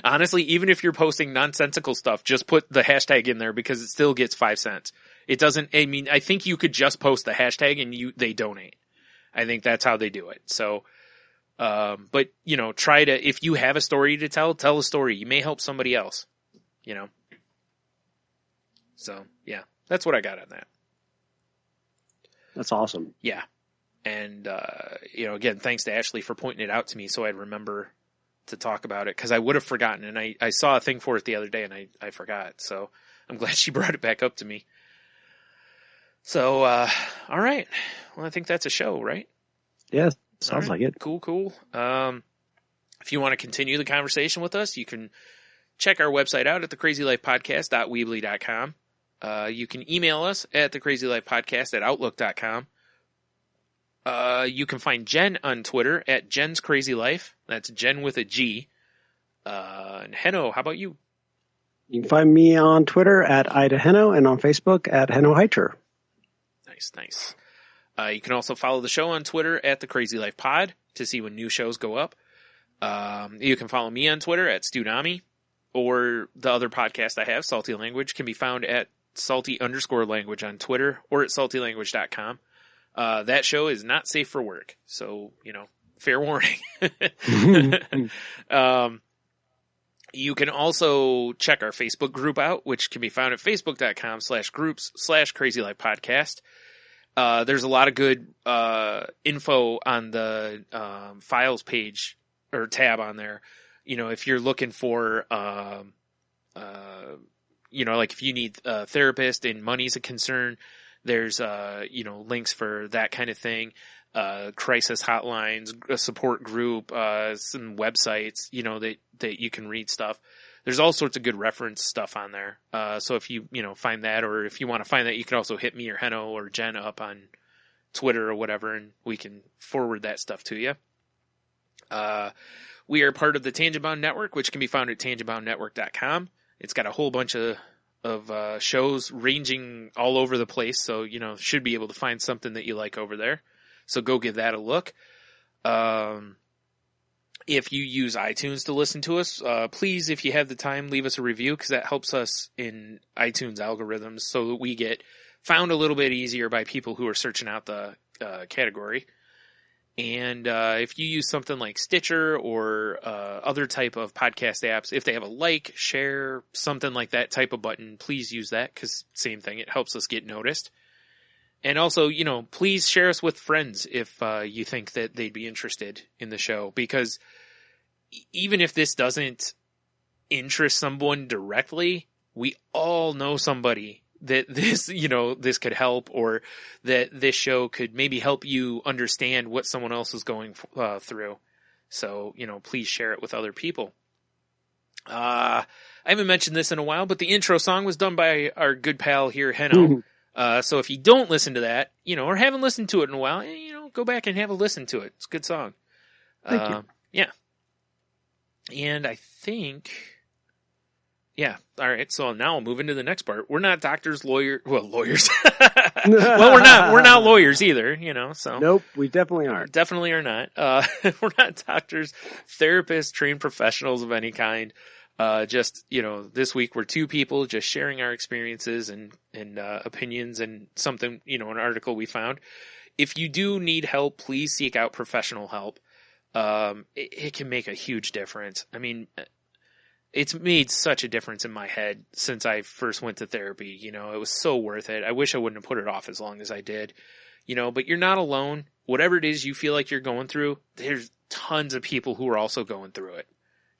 Honestly, even if you're posting nonsensical stuff, just put the hashtag in there because it still gets 5 cents. It doesn't, I mean, I think you could just post the hashtag and they donate. I think that's how they do it. So, but try to, if you have a story to tell a story. You may help somebody else, So yeah, that's what I got on that. That's awesome. Yeah. And, again, thanks to Ashley for pointing it out to me so I'd remember to talk about it because I would have forgotten. And I saw a thing for it the other day and I forgot. So I'm glad she brought it back up to me. So, all right. Well, I think that's a show, right? Yeah, sounds like it. Cool. If you want to continue the conversation with us, you can check our website out at thecrazylifepodcast.weebly.com. You can email us at thecrazylifepodcast@outlook.com. You can find Jen on Twitter at Jen's Crazy Life. That's Jen with a G. And Henno, how about you? You can find me on Twitter at Ida Henno and on Facebook at Henno Heiter. Nice. You can also follow the show on Twitter at The Crazy Life Pod to see when new shows go up. You can follow me on Twitter at Studami, or the other podcast I have, Salty Language, can be found at salty_language on Twitter or at saltylanguage.com. That show is not safe for work. So, fair warning. You can also check our Facebook group out, which can be found at facebook.com/groups/crazylifepodcast. There's a lot of good, info on the, files page or tab on there. If you're looking for, like if you need a therapist and money's a concern, there's, links for that kind of thing, crisis hotlines, a support group, some websites, that you can read stuff. There's all sorts of good reference stuff on there. So if you, find that, or if you want to find that, you can also hit me or Henno or Jen up on Twitter or whatever, and we can forward that stuff to you. We are part of the Tangent Bound Network, which can be found at tangentboundnetwork.com. It's got a whole bunch of shows ranging all over the place. So, should be able to find something that you like over there. So go give that a look. If you use iTunes to listen to us, please, if you have the time, leave us a review because that helps us in iTunes algorithms so that we get found a little bit easier by people who are searching out the category. And if you use something like Stitcher or other type of podcast apps, if they have a share, something like that type of button, please use that because same thing, it helps us get noticed. And also, please share us with friends if you think that they'd be interested in the show, because even if this doesn't interest someone directly, we all know somebody that this could help, or that this show could maybe help you understand what someone else is going through. So, please share it with other people. I haven't mentioned this in a while, but the intro song was done by our good pal here, Henno. So if you don't listen to that, or haven't listened to it in a while, go back and have a listen to it. It's a good song. Thank you. Yeah. And I think, yeah. All right. So now I'll move into the next part. We're not doctors, lawyers. Well, we're not lawyers either, so. Nope. We definitely aren't. Definitely are not. We're not doctors, therapists, trained professionals of any kind. Just, this week we're two people just sharing our experiences and opinions and something, an article we found. If you do need help, please seek out professional help. It can make a huge difference. I mean, it's made such a difference in my head since I first went to therapy. It was so worth it. I wish I wouldn't have put it off as long as I did, but you're not alone. Whatever it is you feel like you're going through, there's tons of people who are also going through it.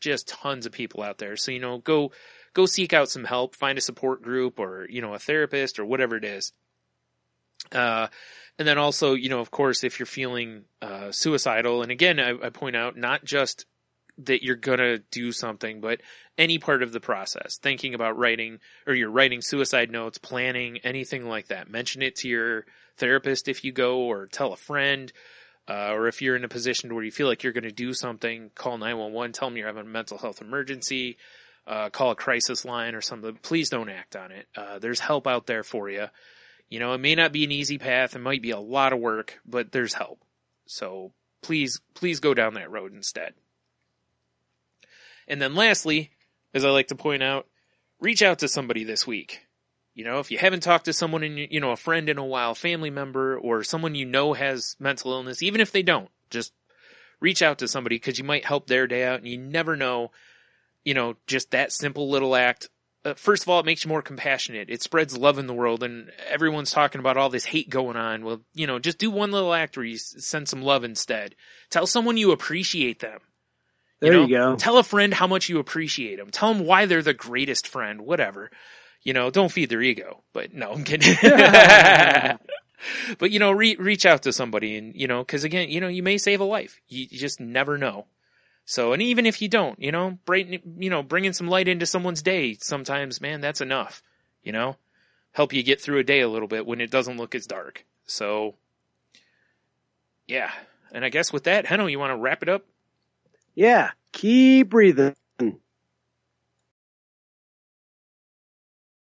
Just tons of people out there. So, go seek out some help, find a support group or, a therapist or whatever it is. And then also, of course, if you're feeling, suicidal, and again, I point out not just that you're going to do something, but any part of the process, thinking about writing, or you're writing suicide notes, planning, anything like that. Mention it to your therapist if you go, or tell a friend. or if you're in a position where you feel like you're going to do something, call 911, tell them you're having a mental health emergency, call a crisis line or something. Please don't act on it. There's help out there for you. You know, it may not be an easy path. It might be a lot of work, but there's help. So please go down that road instead. And then lastly, as I like to point out, reach out to somebody this week. You know, if you haven't talked to someone a friend in a while, family member, or someone you know has mental illness, even if they don't, just reach out to somebody because you might help their day out, and you never know, just that simple little act. First of all, it makes you more compassionate. It spreads love in the world, and everyone's talking about all this hate going on. Well, just do one little act where you send some love instead. Tell someone you appreciate them. There you go. Tell a friend how much you appreciate them. Tell them why they're the greatest friend, whatever. Don't feed their ego, but no, I'm kidding. But, reach out to somebody and, cause again, you may save a life. You just never know. So, and even if you don't, bringing some light into someone's day, sometimes, man, that's enough, help you get through a day a little bit when it doesn't look as dark. So, yeah. And I guess with that, Henno, you want to wrap it up? Yeah. Keep breathing.